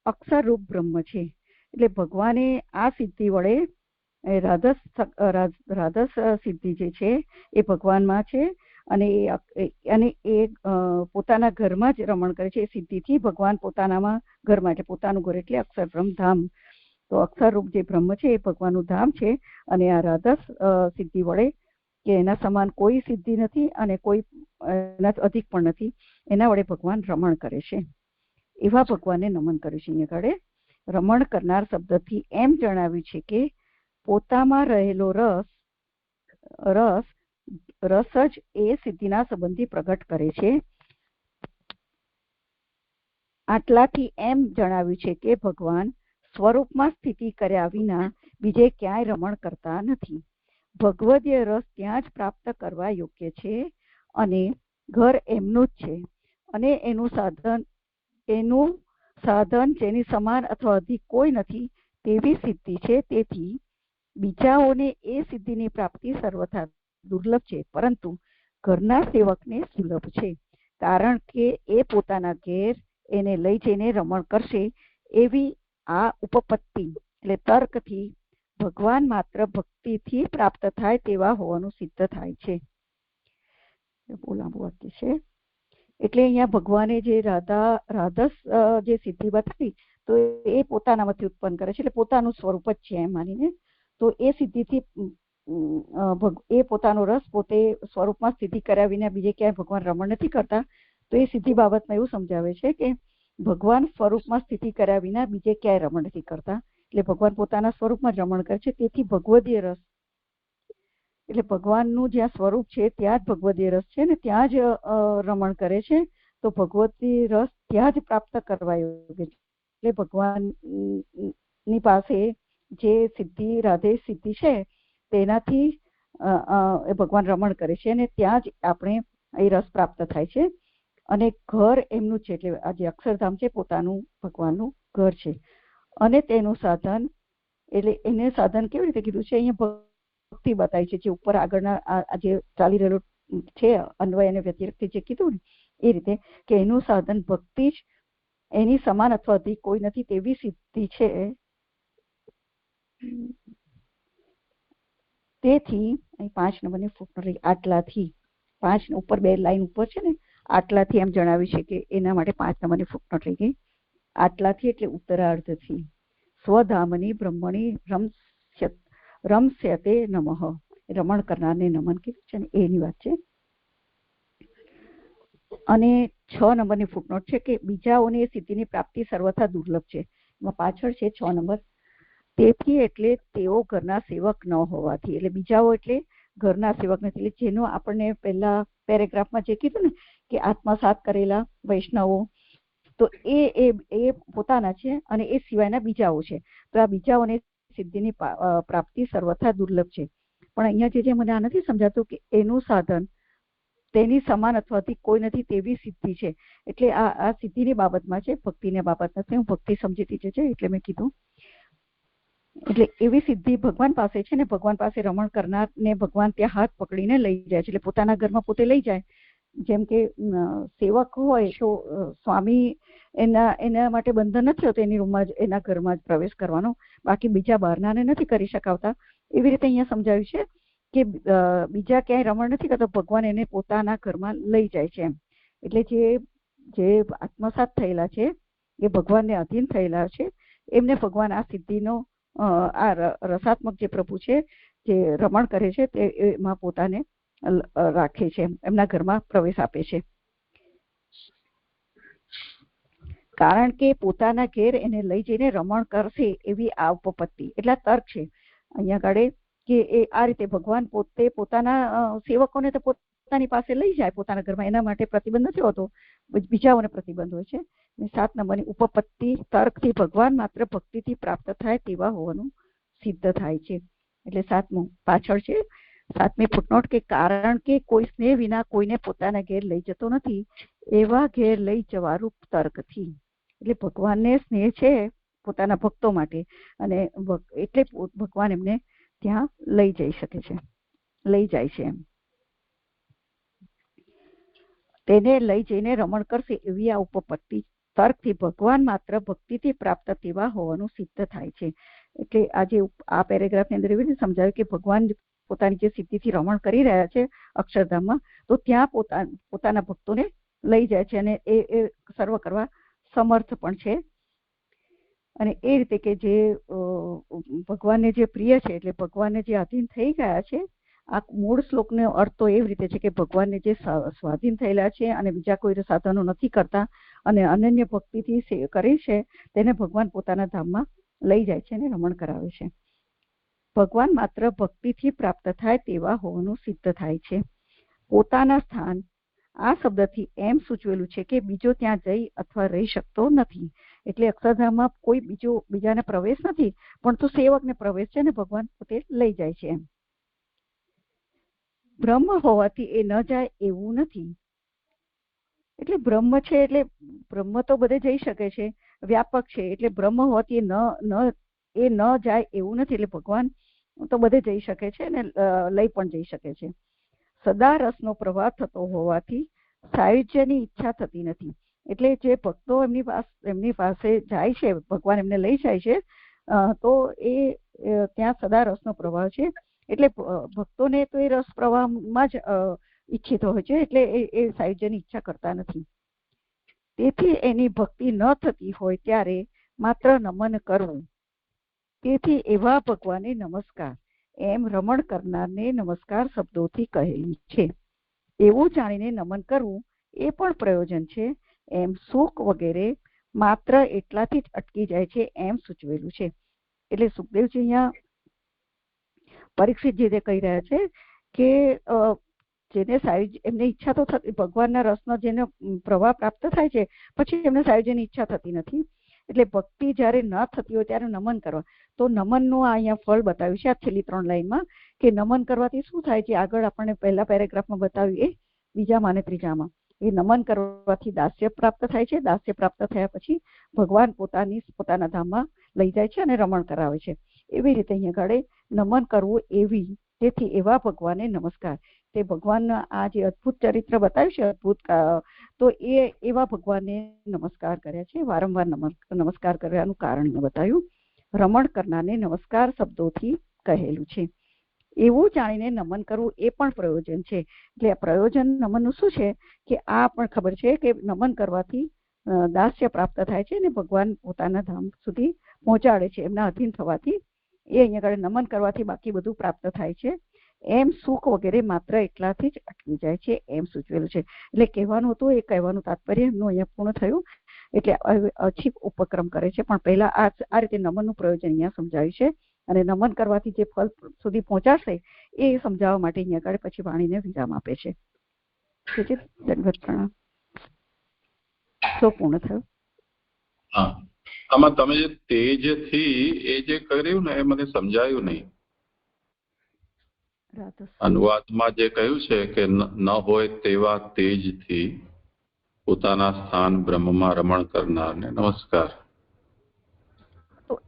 અક્ષરરૂપ બ્રહ્મ છે. એટલે ભગવાને આ સિદ્ધિ વડે રાધસ સિદ્ધિ જે છે એ ભગવાનમાં છે, અને એ પોતાના ઘરમાં જ રમણ કરે છે. એ સિદ્ધિથી ભગવાન પોતાનામાં ઘરમાં, એટલે પોતાનું ઘર એટલે અક્ષર બ્રહ્મ ધામ. તો અક્ષરરૂપ જે બ્રહ્મ છે એ ભગવાનનું ધામ છે, અને આ રાધસ સિદ્ધિ વડે કે એના સમાન કોઈ સિદ્ધિ નથી અને કોઈ એનાથી અધિક પણ નથી, એના વડે ભગવાન રમણ કરે છે. એવા ભગવાનને નમન કર્યું છે. અહીંયા આગળ રમણ કરનાર શબ્દથી એમ જણાવ્યું છે કે પોતામાં રહેલો રસ જ એ સિદ્ધિના સંબંધી પ્રગટ કરે છે. આટલાથી એમ જણાવ્યું છે કે ભગવાન સ્વરૂપમાં સ્થિતિ કર્યા વિના બીજે ક્યાંય રમણ કરતા નથી. ભગવદીય રસ ત્યાં જ પ્રાપ્ત કરવા યોગ્ય છે, અને ઘર એમનું જ છે, અને એનું સાધન જેની સમાન અથવા અધિક કોઈ નથી તેવી સિદ્ધિ છે. તેથી બીજાઓને એ સિદ્ધિની પ્રાપ્તિ સર્વથા દુર્લભ છે, પરંતુ ઘરના સેવકને સુલભ છે, કારણ કે એ પોતાના ઘેર એને લઈ જઈને રમણ કરશે. એવી આ ઉપપત્તિ એટલે તર્કથી ભગવાન માત્ર ભક્તિથી પ્રાપ્ત થાય તેવા હોવાનું સિદ્ધ થાય છે. બહુ લાંબુ વાક્ય છે. એટલે અહીંયા ભગવાને જે રાધસ જે સિદ્ધિ બતાવી તો એ પોતાનામાંથી ઉત્પન્ન કરે છે, એટલે પોતાનું સ્વરૂપ જ છે એમ માનીને. તો એ સિદ્ધિથી એ પોતાનો રસ પોતે સ્વરૂપમાં સ્થિતિ કર્યા વિના બીજે ક્યાંય ભગવાન રમણ નથી કરતા. તો એ સિદ્ધિ બાબતમાં એવું સમજાવે છે કે ભગવાન સ્વરૂપમાં સ્થિતિ કર્યા વિના બીજે ક્યાંય રમણ નથી કરતા, એટલે ભગવાન પોતાના સ્વરૂપમાં જ રમણ કરે છે. તેથી ભગવદીય રસ એટલે ભગવાનનું જ્યાં સ્વરૂપ છે ત્યાં જ ભગવદીય રસ છે, ને ત્યાં જ રમણ કરે છે. તો ભગવતી રસ ત્યાં જ પ્રાપ્ત કરવા યોગ્ય છે. એટલે ભગવાનની પાસે જે સિદ્ધિ રાધે સિદ્ધિ છે તેનાથી ભગવાન રમણ કરે છે, અને ત્યાં જ આપણે એ રસ પ્રાપ્ત થાય છે. અને ઘર એમનું છે, એટલે આ જે અક્ષરધામ છે પોતાનું ભગવાનનું ઘર છે, અને તેનું સાધન એટલે એને સાધન કેવી રીતે કીધું છે અહીંયા ભક્તિ બતાવી છે. જે ઉપર આગળના આ જે ચાલી રહેલું છે અન્વય અને વ્યતિરેકથી જે કીધું ને એ રીતે કે એનું સાધન ભક્તિ જ એની સમાન અથવા અધિક કોઈ નથી તેવી સિદ્ધિ છે. તેથી અહીં 5 નંબરની ફૂટનોટ આટલાથી 5 ઉપર 2 લાઈન ઉપર છે ને આટલાથી એમ જણાવ્યું છે કે એના માટે 5 નંબરની ફૂટનોટ રહી ગઈ. આટલાથી એટલે ઉત્તરાર્ધથી સ્વધામની બ્રહ્મણી રમસ્યતે નમઃ રમણ કરનારને નમન કીધું છે ને એની વાત છે. અને 6 નંબરની ફૂટનોટ છે કે બીજાઓની સિદ્ધિની પ્રાપ્તિ સર્વથા દુર્લભ છે. એમાં પાછળ છે 6 નંબર. તેથી એટલે તેઓ ઘરના સેવક ન હોવાથી એટલે બીજાઓ એટલે ઘરના સેવક નથી. એટલે જેનો આપણને પહેલા પેરેગ્રાફમાં જે કીધું ને કે આત્મસાત કરેલા વૈષ્ણવો તો એ પોતાના છે અને એ સિવાયના બીજાઓ છે. તો આ બીજાઓને સિદ્ધિની પ્રાપ્તિ સર્વથા દુર્લભ છે. પણ અહીંયા જે મને આ નથી સમજાતું કે એનું સાધન તેની સમાન અથવા કોઈ નથી તેવી સિદ્ધિ છે. એટલે આ સિદ્ધિની બાબતમાં છે, ભક્તિની બાબત નથી. હું ભક્તિ સમજીતી છે એટલે મેં કીધું. એટલે એવી સિદ્ધિ ભગવાન પાસે છે ને ભગવાન પાસે રમણ કરનાર ને ભગવાન ત્યાં હાથ પકડીને લઈ જાય છે. એટલે પોતાના ઘરમાં પોતે લઈ જાય. જેમ કે સેવક હોય તો સ્વામી એના માટે બંધન નથી હોતું એની રૂમમાં જ એના ઘરમાં જ પ્રવેશ કરવાનો, બાકી બીજા બહારનાને નથી કરી શકાવતા. એવી રીતે અહીંયા સમજાવ્યું છે કે બીજા ક્યાંય રમણ નથી કરતો, ભગવાન એને પોતાના ઘરમાં લઈ જાય છે એમ. એટલે જે આત્મસાત થયેલા છે એ ભગવાનને અધીન થયેલા છે એમને ભગવાન આ સિદ્ધિનો આ રસાત્મક જે પ્રભુ છે જે રમણ કરે છે તે એમાં પોતાને રાખે છે, એમના ઘરમાં પ્રવેશ આપે છે. કારણ કે પોતાના ઘેર એને લઈ જઈને રમણ કરશે એવી આ ઉપપત્તિ એટલે તર્ક છે અહીંયા આગળ કે એ આ રીતે ભગવાન પોતે પોતાના સેવકોને તો પોતાની પાસે લઈ જાય પોતાના ઘરમાં, એના માટે પ્રતિબંધ નથી હોતો, બીજાઓને પ્રતિબંધ હોય છે. 7 નંબરની ઉપપત્તિ તર્કથી ભગવાન માત્ર ભક્તિથી પ્રાપ્ત થાય તેવા હોવાનું સિદ્ધ થાય છે. એટલે 7મું પાછળ છે 7મી ફૂટનોટ કે કારણ કે કોઈ સ્નેહ વિના કોઈને પોતાના ઘેર લઈ જતો નથી એવા ઘેર લઈ જવારૂપ તર્કથી. એટલે ભગવાનને સ્નેહ છે પોતાના ભક્તો માટે અને એટલે ભગવાન એમને ત્યાં લઈ જઈ શકે છે, લઈ જાય છે એમ. તેને લઈ જઈને રમણ કરશે એવી આ ઉપપત્તિ તર્કથી ભગવાન માત્ર ભક્તિથી પ્રાપ્ત તેવા હોવાનું સિદ્ધ થાય છે. એટલે આજે આ પેરેગ્રાફની અંદર એવી રીતે સમજાવ્યું કે ભગવાન પોતાની જે સિદ્ધિથી રમણ કરી રહ્યા છે અક્ષરધામમાં, તો ત્યાં પોતાના ભક્તોને લઈ જાય છે અને એ સર્વ કરવા સમર્થ પણ છે. અને એ રીતે કે જે ભગવાનને જે પ્રિય છે એટલે ભગવાનને જે અધીન થઈ ગયા છે, આ મૂળ શ્લોકનો અર્થ તો એવી રીતે છે કે ભગવાનને જે સ્વાધીન થયેલા છે અને બીજા કોઈ સાધનો નથી કરતા અને અનન્ય ભક્તિથી કરે છે તેને ભગવાન પોતાના ધામમાં લઈ જાય છે અને રમણ કરાવે છે. ભગવાન માત્ર ભક્તિથી પ્રાપ્ત થાય તેવા હોવાનું સિદ્ધ થાય છે. પોતાના સ્થાન આ શબ્દથી એમ સૂચવેલું છે કે બીજો ત્યાં જઈ અથવા રહી શકતો નથી. એટલે અક્ષરધામમાં કોઈ બીજાને પ્રવેશ નથી, પણ તો સેવકને પ્રવેશ છે ને ભગવાન પોતે લઈ જાય છે એમ. બ્રહ્મ હોવાથી એ ન જાય એવું નથી. એટલે બ્રહ્મ છે એટલે બ્રહ્મ તો બધે જઈ શકે છે, વ્યાપક છે. એટલે બ્રહ્મ હોવાથી એ ન જાય એવું નથી. એટલે ભગવાન તો બધે જઈ શકે છે ને લઈ પણ જઈ શકે છે. સદા રસનો પ્રવાહ થતો હોવાથી સાયુજ્યની ઈચ્છા થતી નથી. એટલે જે ભક્તો એમની પાસે જાય છે, ભગવાન એમને લઈ જાય છે તો એ ત્યાં સદા રસનો પ્રવાહ છે. એટલે ભક્તોને તો એ રસ પ્રવાહમાં જ ઈચ્છિત હોય છે, એટલે એ સાયુજ્યની ઈચ્છા કરતા નથી. તેથી એની ભક્તિ ન થતી હોય ત્યારે માત્ર નમન કરવું. તેથી એવા ભગવાને નમસ્કાર એમ રમણ કરનારને નમસ્કાર શબ્દોથી કહેલું છે. એવું જાણીને નમન કરવું એ પણ પ્રયોજન છે. એમ સુખ વગેરે માત્ર એટલાથી જ અટકી જાય છે એમ સૂચવેલું છે. એટલે સુખદેવજી અહીંયા પરીક્ષિત જે કહી રહ્યા છે કે જેને એમને ઈચ્છા તો થતી, ભગવાનના રસનો જેને પ્રવાહ પ્રાપ્ત થાય છે પછી એમને સાયુજ્યની ઈચ્છા થતી નથી. એટલે ભક્તિ જ્યારે ન થતી હોય ત્યારે નમન કરવા. તો નમનનું અહીંયા ફળ બતાવ્યું છે આ છેલ્લી 3 લાઈનમાં કે નમન કરવાથી શું થાય છે. આગળ આપણને પહેલા પેરેગ્રાફમાં બતાવ્યું એ બીજામાં અને ત્રીજામાં એ નમન કરવાથી દાસ્ય પ્રાપ્ત થાય છે. દાસ્ય પ્રાપ્ત થયા પછી ભગવાન પોતાના ધામમાં લઈ જાય છે અને રમણ કરાવે છે. એવી રીતે અહીંયા આગળ નમન કરવું એવી. તેથી એવા ભગવાને નમસ્કાર તે ભગવાનના આ જે અદ્ભુત ચરિત્ર બતાવ્યું છે, અદ્ભુત, તો એવા ભગવાનને નમસ્કાર કર્યા છે. વારંવાર નમસ્કાર કરવાનું કારણ બતાવ્યું. રમણ કરનારને નમસ્કાર શબ્દોથી કહેલું છે. એવું જાણીને નમન કરવું એ પણ પ્રયોજન છે. એટલે પ્રયોજન નમનનું શું છે કે આ પણ ખબર છે કે નમન કરવાથી દાસ્ય પ્રાપ્ત થાય છે અને ભગવાન પોતાના ધામ સુધી પહોંચાડે છે. એમના અધીન થવાથી એ અહીંયા આગળ નમન કરવાથી બાકી બધું પ્રાપ્ત થાય છે. એમ સુખ વગેરે માત્ર એટલાથી જ અટકી જાય છે એમ સૂચવેલું છે. એટલે કહેવાનું હતું એ કહેવાનું તાત્પર્ય એમનું અહીંયા પૂર્ણ થયું. એટલે અછીક ઉપક્રમ કરે છે, પણ પહેલા આ રીતે નમનનું પ્રયોજન અહીંયા સમજાવ્યું છે અને નમન કરવાથી જે ફળ સુધી પહોંચાડશે એ સમજાવવા માટે અહીંયા આગળ પછી વાણીને વિરામ આપે છે. દંડવત પ્રણામ. તો પૂર્ણ થયું. હા, આમાં તમે જે તેજથી એ જે કર્યું ને એ મને સમજાયું નહીં. અનુવાદમાં જે કહ્યું છે કે ન હોય તેવા તેજથી પોતાના સ્થાન બ્રહ્મમાં રમણ કરનારને નમસ્કાર.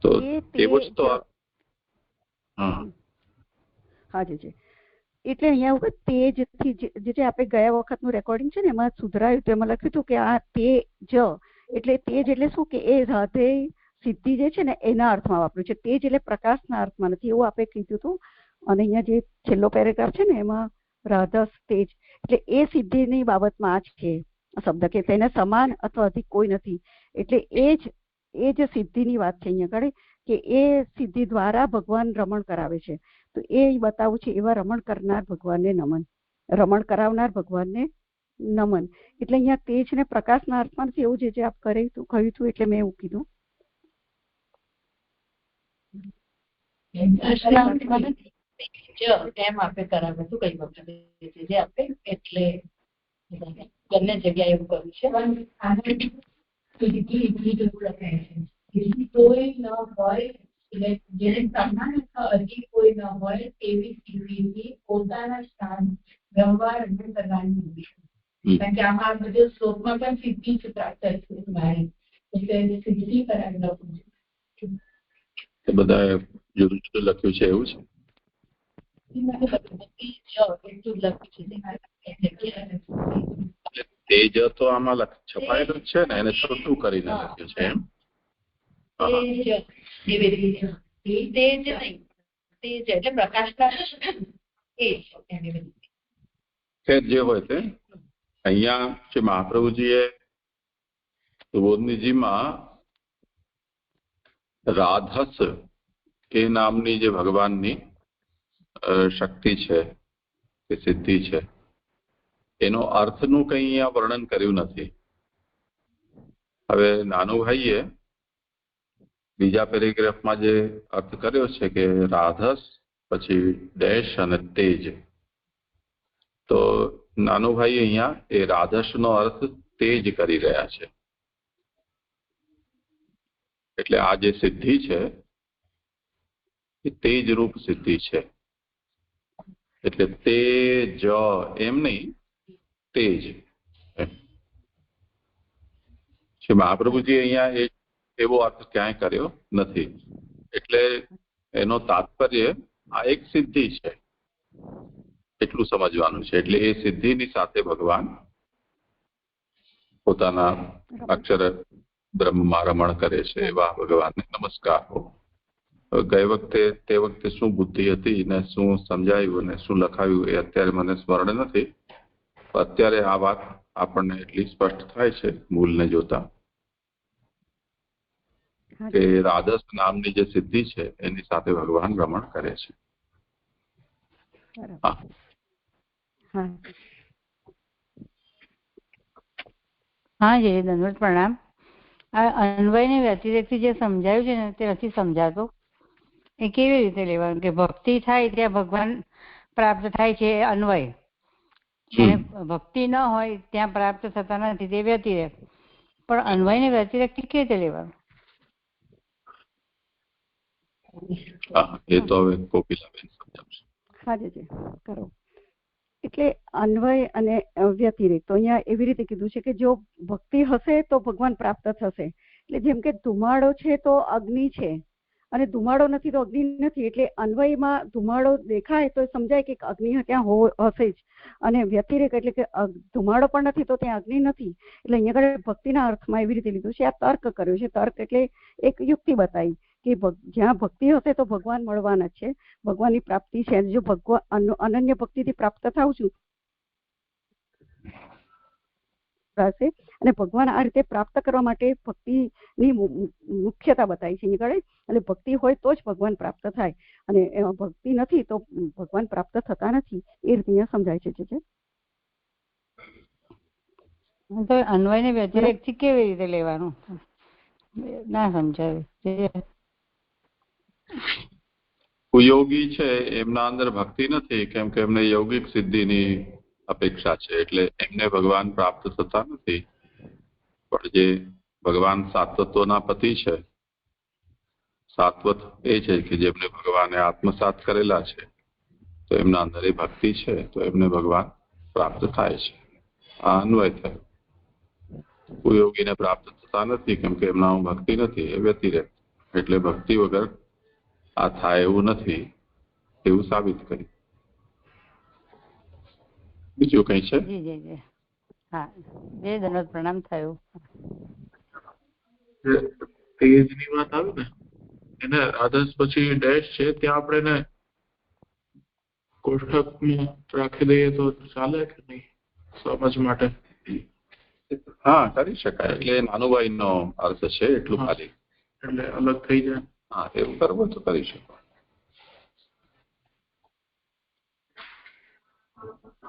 તો એવું જ તો હા જી. એટલે અહીંયા તેજથી જે આપણે ગયા વખતનું રેકોર્ડિંગ છે ને એમાં સુધરાયું, તો એમાં લખ્યું હતું કે આ તેજ એટલે તેજ એટલે શું કે એ રાધે સિદ્ધિ જે છે ને એના અર્થમાં વાપર્યું છે. તેજ એટલે પ્રકાશના અર્થમાં નથી, એવું આપણે કીધું હતું. અને અહીંયા જે છેલ્લો પેરેગ્રાફ છે ને એમાં રાધા તેજ એટલે એ સિદ્ધિની બાબતમાં આ જ છે શબ્દ કે તેને સમાન અથવા અધિક કોઈ નથી. એટલે એ જ સિદ્ધિની વાત છે અહીંયા આગળ કે એ સિદ્ધિ દ્વારા ભગવાન રમણ કરાવે છે. તો એ બતાવું છે એવા રમણ કરનાર ભગવાનને નમન, રમણ કરાવનાર ભગવાનને નમન. એટલે અહીંયા તેજ ને પ્રકાશના અર્થમાં નથી, એવું જે આપ કહ્યું હતું એટલે મેં એવું કીધું. એમ આપણે કરાવે તો કઈ વખતે જે આપણે એટલે બંને જગ્યાએ એવું કર્યું છે. કોઈ ન હોય જેને સમાન અથવા અધિક કોઈ ન હોય તેવી સ્થિતિથી પોતાના સ્થાન બ્રહ્મમાં રમણ કરવાની. કારણ કે આમાં બધું શ્લોકમાં પણ સિદ્ધિ જ પ્રાપ્ત થાય એટલે સિદ્ધિ કરાવી લખું છું. બધા જુદું જુદું લખ્યું છે એવું છે. તેજ તો આમાં છપાયેલું જ છે ને, એને છોટું કરીને લખ્યું છે એમ. જે હોય તે અહીંયા શ્રી મહાપ્રભુજીએ સુબોધનીજીમાં રાધસ એ નામની જે ભગવાનની શક્તિ છે કે સિદ્ધિ છે એનો અર્થનું કંઈ અહીંયા વર્ણન કર્યું નથી. હવે નાનુભાઈએ બીજા પેરેગ્રાફમાં જે અર્થ કર્યો છે કે રાધસ પછી ડેશ અને તેજ, તો નાનુભાઈ અહીંયા એ રાધસનો અર્થ તેજ કરી રહ્યા છે. એટલે આ જે સિદ્ધિ છે એ તેજ રૂપ સિદ્ધિ છે. એટલે તેજ એમ નહીં, તેજ. શ્રી મહાપ્રભુજી અહીંયા એવો અર્થ ક્યાંય કર્યો નથી. એટલે એનો તાત્પર્ય આ એક સિદ્ધિ છે એટલું સમજવાનું છે. એટલે એ સિદ્ધિની સાથે ભગવાન પોતાના અક્ષર બ્રહ્મમાં રમણ કરે છે એવા ભગવાનને નમસ્કાર હો. ગઈ વખતે તે વખતે શું બુદ્ધિ હતી ને શું સમજાયું અને શું લખાયું એ અત્યારે મને સ્મરણ નથી. અત્યારે આ વાત આપણને એટલી સ્પષ્ટ થાય છે મૂળને જોતા કે રાધસ નામની જે સિદ્ધિ છે એની સાથે ભગવાન રમણ કરે છે. હા જી, દંડવત પ્રણામ. આ અન્વયને વ્યતિરેકથી જે સમજાયું છે ને તે નથી સમજાતું. એ કેવી રીતે લેવાનું કે ભક્તિ થાય ત્યાં ભગવાન પ્રાપ્ત થાય છે અન્વય, અને ભક્તિ ન હોય ત્યાં પ્રાપ્ત થતા નથી તે વ્યતિરેક. પણ અન્વયને વ્યતિરેકથી કેવી રીતે લેવાનું? એ તો હવે કોકિલાબેન સમજાવશે. હા જી કરો. એટલે અન્વય અને વ્યતિરેક તો અહીંયા એવી રીતે કીધું છે કે જો ભક્તિ હશે તો ભગવાન પ્રાપ્ત થશે. એટલે જેમ કે ધુમાડો છે તો અગ્નિ છે અને ધુમાડો નથી તો અગ્નિ નથી, એટલે અન્વયમાં ધુમાડો દેખાય તો સમજાય કે અગ્નિ ત્યાં હશે જ, અને વ્યતિરેક એટલે કે ધુમાડો પણ નથી તો ત્યાં અગ્નિ નથી. એટલે અહીંયા આગળ ભક્તિના અર્થમાં એવી રીતે લીધું છે. આ તર્ક કર્યો છે. તર્ક એટલે એક યુક્તિ બતાવી કે જ્યાં ભક્તિ હશે તો ભગવાન મળવાના જ છે, ભગવાનની પ્રાપ્તિ છે. જો ભગવાન અનન્ય ભક્તિથી પ્રાપ્ત થાઉં છું અને ભગવાન આ રીતે પ્રાપ્ત કરવા માટે ભક્તિની મુખ્યતા બતાવી છે નીકળે. એટલે ભક્તિ હોય તો જ ભગવાન પ્રાપ્ત થાય, અને એમાં ભક્તિ નથી તો ભગવાન પ્રાપ્ત થતા નથી. એ રીતે અહીંયા સમજાય છે. તો અન્વય ને વ્યતિરેક થી કેવી રીતે લેવાનું ના સમજાયું. કુયોગી છે એમના અંદર ભક્તિ નથી, કેમ કે એમને યોગિક સિદ્ધિની અપેક્ષા છે, એટલે એમને ભગવાન પ્રાપ્ત થતા નથી. પણ જે ભગવાન સાત્વતોના પતિ છે, સાત્વત એ છે કે જેમને ભગવાને આત્મસાત કરેલા છે, તો એમના અંદર એ ભક્તિ છે, તો એમને ભગવાન પ્રાપ્ત થાય છે. આ અન્વય થયો. કુયોગીને પ્રાપ્ત થતા નથી કેમ કે એમના ભક્તિ નથી, એ વ્યતિરેક. એટલે ભક્તિ વગર આ થાય એવું નથી, એવું સાબિત કર્યું. બીજું કઈ છે? હા, જય ધન્યવાદ, પ્રણામ થયું. તેજની વાત આવી ને, એને આદર્શ પછી ડેશ છે ત્યાં આપણે એને કોષ્ટકમાં રાખી દઈએ તો ચાલે કે નહીં સમજ માટે? હા, કરી શકાય. એટલે નાનુભાઈનો અર્થ છે એટલું ખાલી, એટલે અલગ થઈ જાય. હા, એવું કરવું તો કરી શકો.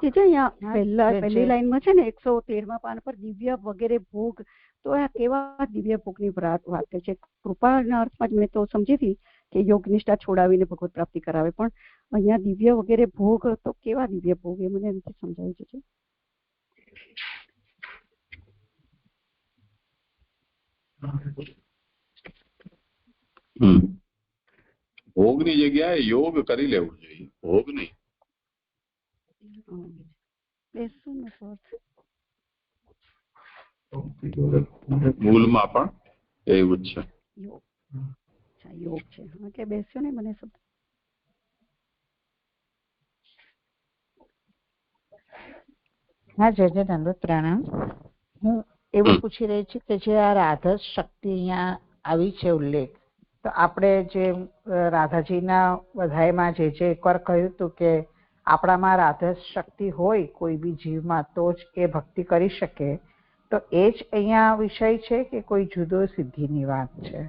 પહેલી લાઈનમાં છે ને 113મા પાન પર દિવ્ય વગેરે ભોગ, તો આ કેવા દિવ્ય ભોગની વાત છે? કૃપાના અર્થમાં જ મેં તો સમજી હતી કે યોગ નિષ્ઠા છોડાવીને ભગવત પ્રાપ્તિ કરાવે, પણ અહીંયા દિવ્ય વગેરે ભોગ તો કેવા દિવ્ય ભોગ એ મને નથી સમજાયું છે. ભોગની જગ્યાએ યોગ કરી લેવું જોઈએ, ભોગ નહીં. મૂળમાં પણ એવું જ છે. યોગ છે એટલે બેસ્યો ને મને શબ્દ. હા, જય ધન્યવાદ, પ્રણામ. હું એવું પૂછી રહી છું કે જે આ રાધા શક્તિ અહીંયા આવી છે ઉલ્લેખ, તો આપણે જે રાધાજીના વધાઈમાં જે એકવાર કહ્યું હતું કે આપણામાં રાધા શક્તિ હોય કોઈ બી જીવમાં તો જ એ ભક્તિ કરી શકે, તો એ જ અહીંયા વિષય છે કે કોઈ જુદો સિદ્ધિની વાત છે?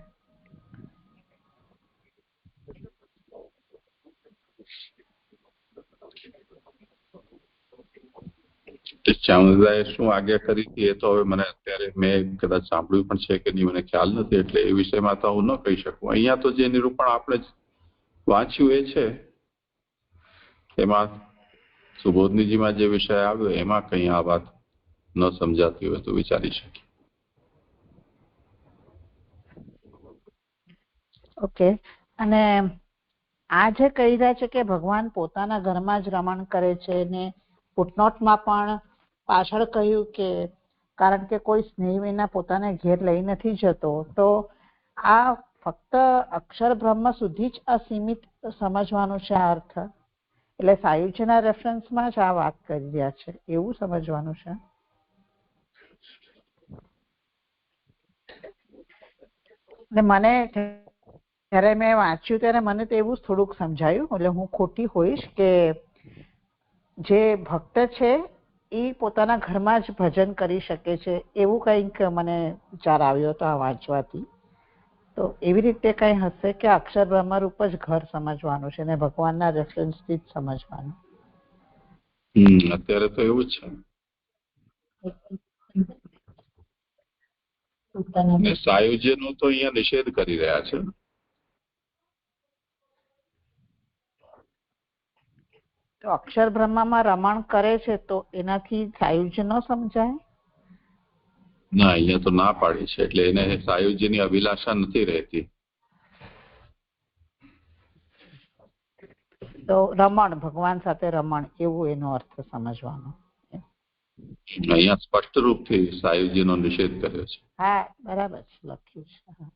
ચામુંડાએ શું આજ્ઞા કરી હતી એ તો હવે મને અત્યારે મેં કદાચ સાંભળ્યું પણ છે કે નહીં મને ખ્યાલ નથી, એટલે એ વિષયમાં તો હું ન કહી શકું. અહીંયા તો જે નિરૂપણ આપણે વાંચ્યું એ છે, એમાં સુબોધનીજીમાં જે વિષય આવ્યો એમાં કઈ આ વાત ન સમજાતી હોય તો વિચારી શકીએ. ઓકે. અને આ જે કહી રહ્યા છે કે ભગવાન પોતાના ઘરમાં જ રમણ કરે છે, ને ફૂટનોટમાં પણ પાછળ કહ્યું કે કારણ કે કોઈ સ્નેહ વિના પોતાને ઘેર લઈ નથી જતો, તો આ ફક્ત અક્ષર બ્રહ્મ સુધી જ અસીમિત સમજવાનું છે આ અર્થ? એટલે સાયુજ્યના રેફરન્સમાં જ આ વાત કરી રહ્યા છે એવું સમજવાનું છે? મને જ્યારે મેં વાંચ્યું ત્યારે મને તો એવું થોડુંક સમજાયું, એટલે હું ખોટી હોઈશ કે જે ભક્ત છે એ પોતાના ઘરમાં જ ભજન કરી શકે છે એવું કંઈક મને વિચાર આવ્યો હતો આ વાંચવાથી. તો એવી રીતે કઈ હશે કે અક્ષર બ્રહ્મરૂપ જ ઘર સમજવાનું છે ને ભગવાનના રેફરન્સથી જ સમજવાનું? અત્યારે તો એવું જ છે. સાયુજ્યનો તો અહીંયા નિષેધ કરી રહ્યા છે. તો અક્ષર બ્રહ્મમાં રમણ કરે છે તો એનાથી સાયુજ્ય ન સમજાય? ના, અહીંયા તો ના પાડી છે, એટલે એને સાયુજ્યની અભિલાષા નથી રહેતી. તો રમણ, ભગવાન સાથે રમણ એવું એનો અર્થ સમજવાનો? અહીંયા સ્પષ્ટ રૂપથી સાયુજ્યનો નિષેધ કર્યો છે. હા, બરાબર છે, લખ્યું છે.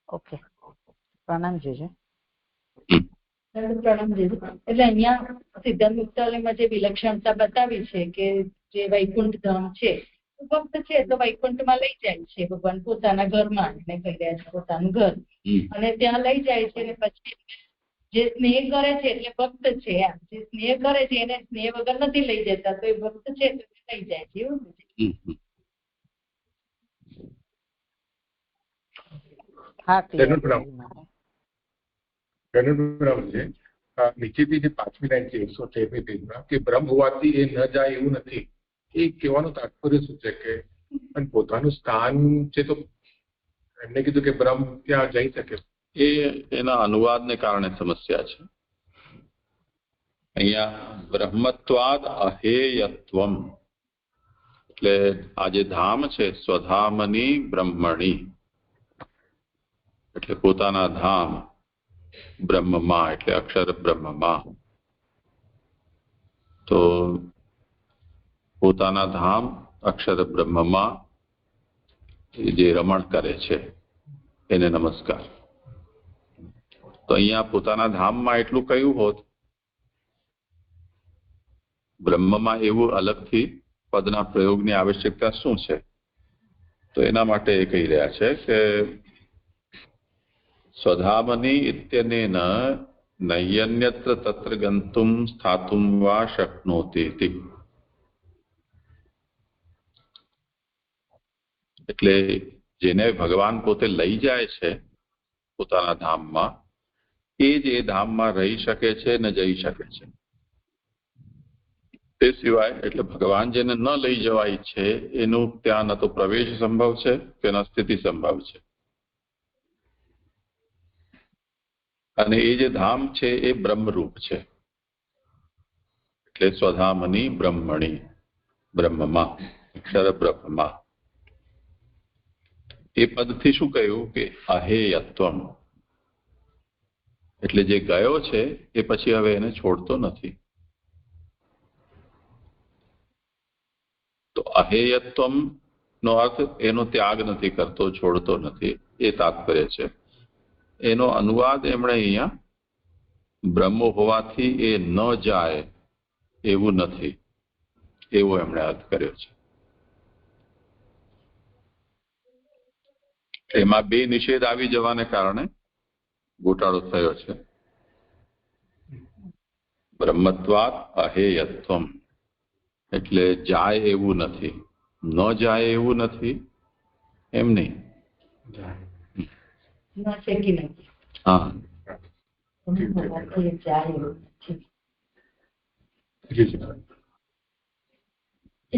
ઓકે, પ્રણામજી છે. પ્રણામજી. એટલે અહીંયા સિદ્ધાંત મુક્તાલયમાં જે વિલક્ષણતા બતાવી છે કે જે વૈકુંઠ ધામ છે ભક્ત છે તો વૈકુંઠમાં લઈ જાય છે ભગવાન પોતાના ઘરમાં, એને કહી રહ્યા છે પોતાનું ઘર, અને ત્યાં લઈ જાય છે. અને પછી જે સ્નેહ કરે છે એટલે ભક્ત છે, જે સ્નેહ કરે છે એને સ્નેહ વગર નથી લઈ જતા, તો એ ભક્ત છે તો લઈ જાય છે, એવું નથી? હા નીચેથી જે 5મી લાઈન છે 113મી પેજમાં કે બ્રહ્મ હોવાથી એ ન જાય એવું નથી, એ કહેવાનું તાત્પર્ય શું છે કે પોતાનું સ્થાન છે તો એમને કીધું કે બ્રહ્મ ત્યાં જઈ શકે, એ એના અનુવાદને કારણે સમસ્યા છે. અહીંયા બ્રહ્મત્વાદ અહેયત્વમ એટલે આ જે ધામ છે સ્વધામની બ્રહ્મણી એટલે પોતાના ધામ બ્રહ્મમાં એટલે અક્ષર બ્રહ્મમાં. તો પોતાના ધામ અક્ષર બ્રહ્મમાં જે રમણ કરે છે એને નમસ્કાર. તો અહીંયા પોતાના ધામમાં એટલું કહ્યું હોત, બ્રહ્મમાં એવું અલગથી પદના પ્રયોગની આવશ્યકતા શું છે? તો એના માટે એ કહી રહ્યા છે કે સ્વધામની ઇત્યનેન નહ્યન્યત્ર તત્ર ગંતુમ સ્થાતુમ વા શક્નોતિ ઇતિ. એટલે જેને ભગવાન પોતે લઈ જાય છે પોતાના ધામમાં, એ જ એ ધામમાં રહી શકે છે ને જઈ શકે છે. તે સિવાય એટલે ભગવાન જેને ન લઈ જવાય છે એનું ત્યાં ન તો પ્રવેશ સંભવ છે કે ન સ્થિતિ સંભવ છે. અને એ જે ધામ છે એ બ્રહ્મરૂપ છે એટલે સ્વધામની બ્રહ્મણી બ્રહ્મમાં અક્ષર બ્રહ્મમાં. એ પદથી શું કહ્યું કે અહેયત્વમ એટલે જે ગયો છે એ પછી હવે એને છોડતો નથી. તો અહેયત્વમ નો અર્થ એનો ત્યાગ નથી કરતો, છોડતો નથી, એ તાત્પર્ય છે. એનો અનુવાદ એમણે અહીંયા બ્રહ્મ હોવાથી એ ન જાય એવું નથી એવો એમણે અર્થ કર્યો છે. એમાં બે નિષેધ આવી જવાને કારણે ગોટાળો થયો છે. બ્રહ્મત્વાત અહેયત્વમ એટલે જાય એવું નથી, ન જાય એવું નથી એમ નહીં. હા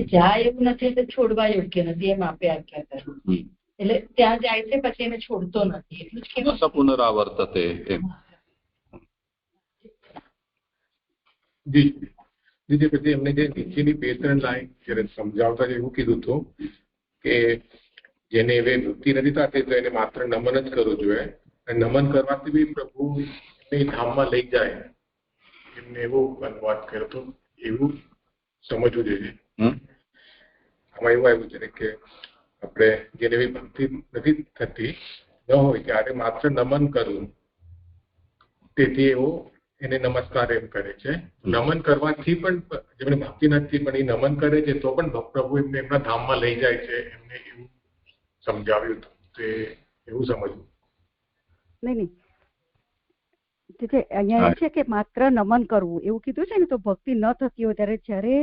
જાય એવું નથી તો છોડવા યોગ્ય નથી એમ આપે આજ્ઞા કરી. એટલે ત્યાં જાય છે પછી એને છોડતો નથી એટલું જ કેવું પુનરાવર્તતે એમ. જી પછી એમને જે નીચેની 2-3 લાઈન જ્યારે સમજાવતા એવું કીધું હતું કે જેને હવે મુક્તિ નથી થતી તો એને માત્ર નમન જ કરવું જોઈએ, અને નમન કરવાથી બી પ્રભુ એમને ધામમાં લઈ જાય, એમને એવો અનુવાદ કર્યો હતો. એવું સમજવું જોઈએ. આમાં એવું આવ્યું છે કે આપણે જેને એવી ભક્તિ નથી થતી ન હોય ત્યારે માત્ર નમન કરવું, તેથી એવો એને નમસ્કાર એમ કરે છે. નમન કરવાથી પણ જેમને ભક્તિ નથી પણ એ નમન કરે છે તો પણ પ્રભુ એમને એમના ધામમાં લઈ જાય છે, એમને એવું સમજાવ્યું હતું. તે એવું સમજવું નહીં. અહીંયા એમ છે કે માત્ર નમન કરવું એવું કીધું છે ને. તો ભક્તિ ન થતી હોય ત્યારે જયારે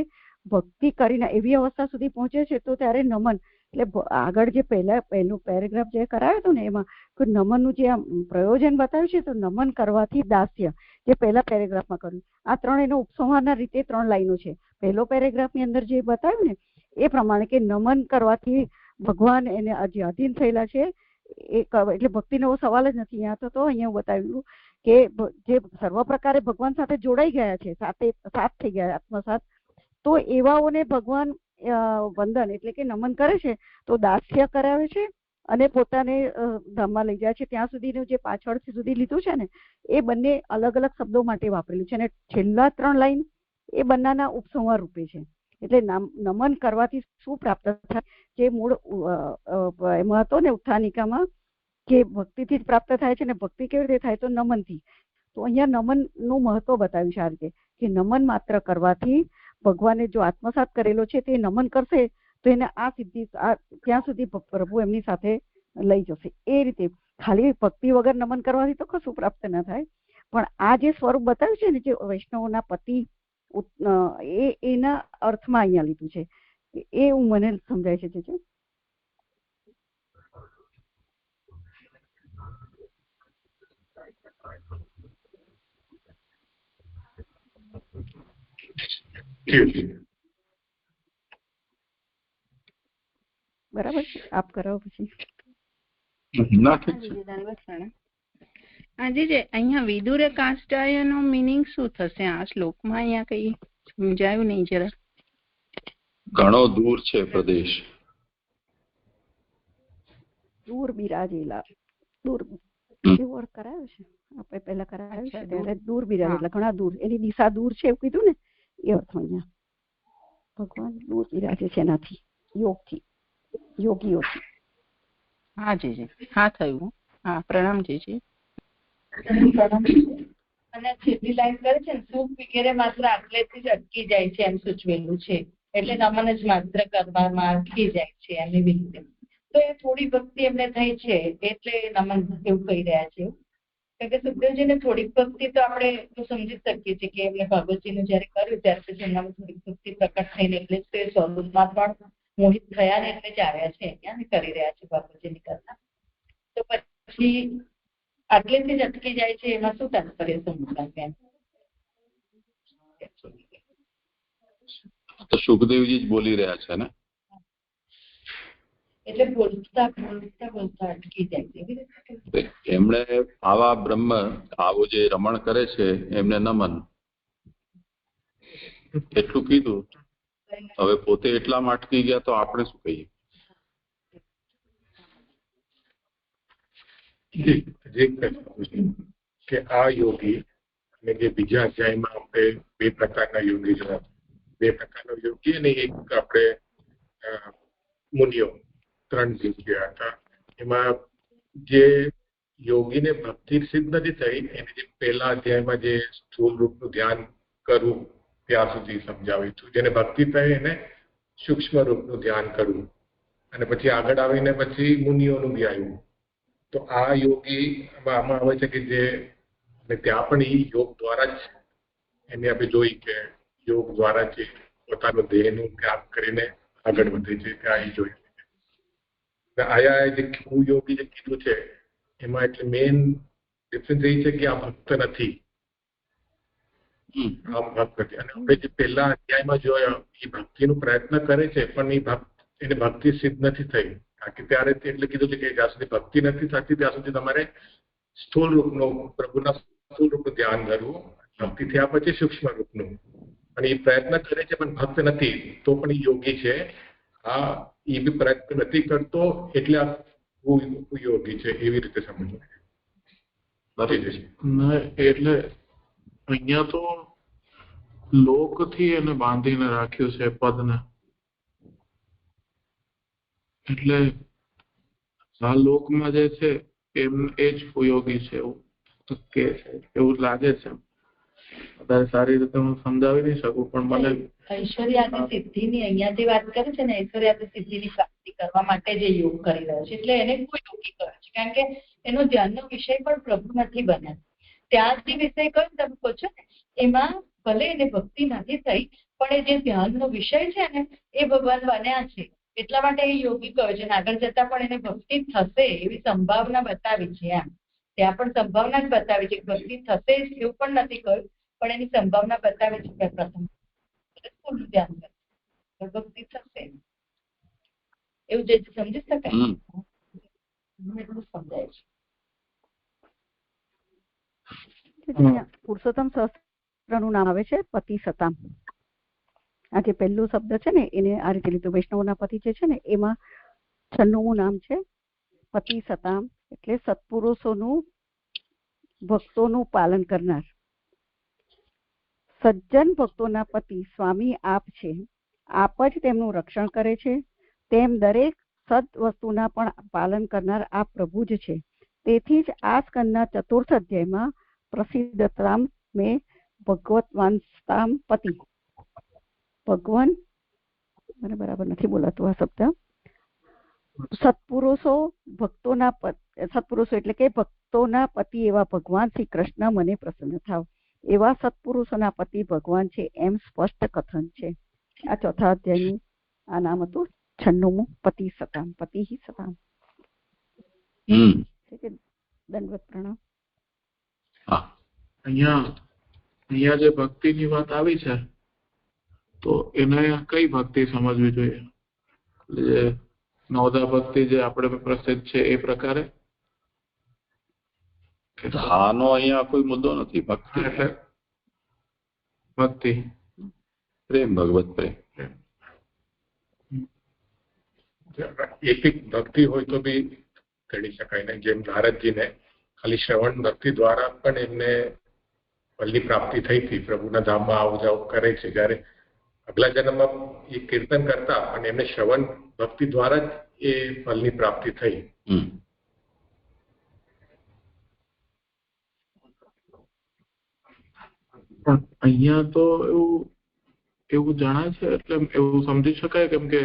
ભક્તિ કરીને એવી અવસ્થા સુધી પહોંચે છે તો ત્યારે નમન એટલે આગળ જે પહેલું પેરેગ્રાફ જે કરાયો હતો ને એમાં નમનનું જે પ્રયોજન બતાવ્યું છે. તો નમન કરવાથી દાસ્ય જે પહેલા પેરેગ્રાફમાં કર્યું, આ 3 એનો ઉપસંહારના રીતે 3 લાઈનો છે. પહેલો પેરેગ્રાફની અંદર જે બતાવ્યું ને એ પ્રમાણે કે નમન કરવાથી ભગવાન એને જે અધીન થયેલા છે એ એટલે ભક્તિનો સવાલ જ નથી. અહીંયા તો અહીંયા બતાવ્યું કે જે સર્વ પ્રકારે ભગવાન સાથે જોડાઈ ગયા છે, સાથ થઈ ગયા આત્મસાત, તો એવાઓને ભગવાન વંદન એટલે કે નમન કરે છે તો દાસ્ય કરાવે છે અને પોતાને ધામમાં લઈ જાય છે. ત્યાં સુધીનું જે પાછળ સુધી લીધું છે ને એ બંને અલગ અલગ શબ્દો માટે વાપરેલું છે, અને છેલ્લા 3 લાઈન એ બંનેના ઉપસંહાર રૂપે છે. એટલે નમન કરવાથી શું પ્રાપ્ત થાય, જે મૂળ એમાં હતો ને ઉત્થાનિકામાં કે ભક્તિથી જ પ્રાપ્ત થાય છે. ને ભક્તિ કેવી રીતે થાય? તો નમનથી. તો અહીંયા નમનનું મહત્વ બતાવ્યું છે આ રીતે કે નમન માત્ર કરવાથી ભગવાને જો આત્મસાત કરેલો છે તે નમન કરશે તો એને આ સિદ્ધિ ત્યાં સુધી પ્રભુ એમની સાથે લઈ જશે. એ રીતે ખાલી ભક્તિ વગર નમન કરવાથી તો કશું પ્રાપ્ત ના થાય. પણ આ જે સ્વરૂપ બતાવ્યું છે ને, જે વૈષ્ણવોના પતિ, એના અર્થમાં અહીંયા લીધું છે. એ મને સમજાય છે. ઠીક બરાબર છે. આપ કરાવો પછી. આજે જે અહીંયા વિદુર કાષ્ટાયનો મીનિંગ શું થશે આ શ્લોકમાં? અહીંયા કઈ સમજાયું નહીં જરા. ઘણો દૂર છે પ્રદેશ. દૂર બિરાજેલા. દૂર એવો અર્થ કરાયો છે આપણે પહેલા કરાયું છે ત્યારે. દૂર બિરાજેલા ઘણા દૂર, એની દિશા દૂર છે એવું કીધું ને, એ અર્થ અહીંયા ભગવાન દૂર બિરાજે છે એનાથી, યોગથી, યોગીઓથી. હા જી. હા થયું. હા પ્રણામ જી. અને છેલ્લી લાઈન કરે છે ને, સુખ વગેરે માત્ર આટલેથી જ અટકી જાય છે એમ સૂચવેલું છે. એટલે નમન જ માત્ર કરવામાં અટકી જાય છે એમ એવી રીતે. તો એ થોડી ભક્તિ એમને થઈ છે એટલે નમન એવું કહી રહ્યા છે. કારણ કે સુખદેવજીને થોડીક ભક્તિ તો આપણે સમજી શકીએ છીએ કે એમને ભગવતજીને જયારે કર્યું ત્યારે પછી એમનામાં થોડીક ભક્તિ પ્રકટ થઈને એટલે જ તે સ્વરૂપમાં પણ મોહિત થયા ને એટલે જ આવ્યા છે અહીંયા કરી રહ્યા છે ભગવતજીની કરતા. તો પછી આટલેથી જ અટકી જાય છે એમાં શું તાત્પર્ય સમજાય એમ? તો સુખદેવજી જ બોલી રહ્યા છે ને, એટલે બોલતા અટકી જાય છે. એમણે આવા બ્રહ્મ, આવું જે રમણ કરે છે એમને નમન એટલું કીધું. હવે પોતે એટલામાં અટકી ગયા તો આપણે શું કહીએ? કે આ યોગી અને જે બીજા અધ્યાયમાં આપણે બે પ્રકારના યોગી જોયા. બે પ્રકારનો યોગી અને એક આપણે મુનિઓ, 3 જોયા હતા. એમાં જે યોગીને ભક્તિ સિદ્ધ નથી થઈ એને જે પહેલા અધ્યાયમાં જે સ્થૂળ રૂપનું ધ્યાન કરવું ત્યાં સુધી સમજાવ્યું હતું. જેને ભક્તિ થઈ એને સૂક્ષ્મ રૂપનું ધ્યાન કરવું, અને પછી આગળ આવીને પછી મુનિઓનું બી આવ્યું. તો આ યોગી આમાં આવે છે કે જે ત્યાં પણ એ યોગ દ્વારા જ એને આપણે જોઈ કે યોગ દ્વારા જ પોતાનો દેહનું ત્યાગ કરીને આગળ વધે છે. ત્યાં એ જોઈ આયા જે યોગી જે કીધું છે એમાં એટલે મેઇન ડિફરન્સ એ છે કે આ ભક્ત નથી. આ ભક્ત નથી. અને આપણે જે પહેલા અધ્યાયમાં જોયા એ ભક્તિનો પ્રયત્ન કરે છે પણ એને ભક્તિ સિદ્ધ નથી થઈ. કે ત્યારે એટલે કીધું છે કે જ્યાં સુધી ભક્તિ નથી થતી ત્યાં સુધી તમારે સ્થૂળ રૂપનું, પ્રભુના સ્થૂળ રૂપનું ધ્યાન કરવું. ભક્તિ થયા પછી સૂક્ષ્મ રૂપનું. અને એ પ્રયત્ન કરે છે પણ ભક્ત નથી તો પણ એ યોગી છે. એ બી પ્રયત્ન નથી કરતો એટલે આ યોગી છે, એવી રીતે સમજવું. એટલે અહીંયા તો લોકથી એને બાંધીને રાખ્યું છે પદને. એટલે આ લોકમાં જે છે એમ એ જ યોગી છે એવું કે એવું લાગે છે. વધારે સારી રીતે હું સમજાવી નહીં શકું પણ મને ઐશ્વર્યાદિ સિદ્ધિની અહીંયા જે વાત કરે છે ને, ઐશ્વર્યાદિ સિદ્ધિની પ્રાપ્તિ કરવા માટે જે યોગ કરી રહ્યો છે એટલે એને કોઈ યોગી કહે છે. કારણ કે એનો ધ્યાનનો વિષય પણ પ્રભુ નથી બન્યા. ત્યાં જે વિષય કહ્યું તમે કહો છો ને એમાં ભલે એને ભક્તિ નથી થઈ પણ એ જે ધ્યાનનો વિષય છે ને એ ભગવાન બન્યા છે એટલા માટે એ યોગી કહ્યો છે. આગળ જતા પણ એને ભક્તિ થશે એવી સંભાવના બતાવી છે. એમ ત્યાં પણ સંભાવના જ બતાવી છે. ભક્તિ થશે એવું પણ નથી કહ્યું પણ એની સંભાવના બતાવે છે કે પ્રથમ ધ્યાન કરે ભક્તિ થશે એવું જે સમજી શકાય એટલું સમજાય છે. પુરુષોત્તમ સહસ્ત્રનું નામ આવે છે પતિ સતામ. આ જે પહેલું શબ્દ છે ને એને આ રીતે લીધું. વૈષ્ણવના પતિ જે છે ને એમાં 96મું નામ છે પતિ સતામ, એટલે સત્પુરુષોનું, ભક્તોનું પાલન કરનાર. સજ્જન ભક્તોના પતિ સ્વામી આપ છે. આપ જ તેમનું રક્ષણ કરે છે. તેમ દરેક સદ વસ્તુના પણ પાલન કરનાર આ પ્રભુ જ છે. તેથી જ આ સ્કંદના 4th અધ્યાયમાં પ્રસિદ્ધતામ મેં ભગવતવાંસ્તામ પતિ, ભગવાન, મને બરાબર નથી બોલાતું આ શબ્દ, સત્પુરુષો એટલે કે ભક્તોના પતિ એવા ભગવાન શ્રી કૃષ્ણ મને પ્રસન્ન થાવ, એવા સત્પુરુષોના પતિ ભગવાન છે એમ સ્પષ્ટ કથન છે. આ 4થા અધ્યાયનું આ નામ હતું 96મું પતિ સતામ, પતિ સતામ. દંડવત પ્રણામ. અહીંયા જે ભક્તિની વાત આવી છે તો એને કઈ ભક્તિ સમજવી જોઈએ? જે નવદા ભક્તિ જે આપણે પ્રસિદ્ધ છે એ પ્રકારે? આનો અહીંયા કોઈ મુદ્દો નથી. ભક્તિ એટલે ભક્તિ પ્રેમ, ભગવત પ્રેમ. એક ભક્તિ હોય તો બી ગણી શકાય ને. જેમ નારદજીને ખાલી શ્રવણ ભક્તિ દ્વારા પણ એમને ફલની પ્રાપ્તિ થઈ હતી. પ્રભુના ધામમાં આવ જાવ કરે છે, જ્યારે અગલા જન્મમાં એ કીર્તન કરતા અને એમને શ્રવણ ભક્તિ દ્વારા જ એ ફલની પ્રાપ્તિ થઈ. પણ અહીંયા તો એવું જણાય છે, એટલે એવું સમજી શકાય કેમ કે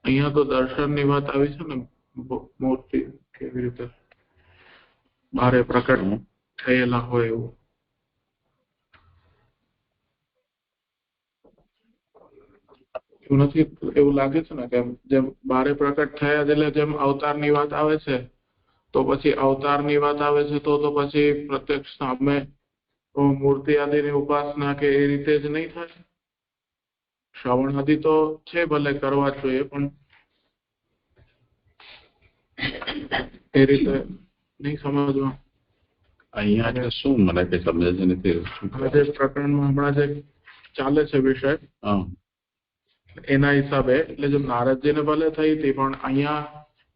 અહીંયા તો દર્શનની વાત આવી છે ને, મૂર્તિ કેવી રીતે બારે પ્રકટ થયેલા હોય એવું. એવું નથી, એવું લાગે છે ને કે જેમ બારે પ્રકટ થયા એટલે જેમ અવતારની વાત આવે છે તો પછી અવતારની વાત આવે છે તો પછી પ્રત્યક્ષ સામે મૂર્તિ આદિની ઉપાસના કે એ રીતે જ નહીં થાય. શ્રવણ આદિ તો છે ભલે કરવા જ જોઈએ, પણ એ રીતે નહીં સમજવા. અહીંયા શું મને કઈ સમજે છે નથી. જે પ્રકરણમાં હમણાં જે ચાલે છે વિષય એના હિસાબે, એટલે જેમ નારદજીને ભલે થઈ હતી, પણ અહીંયા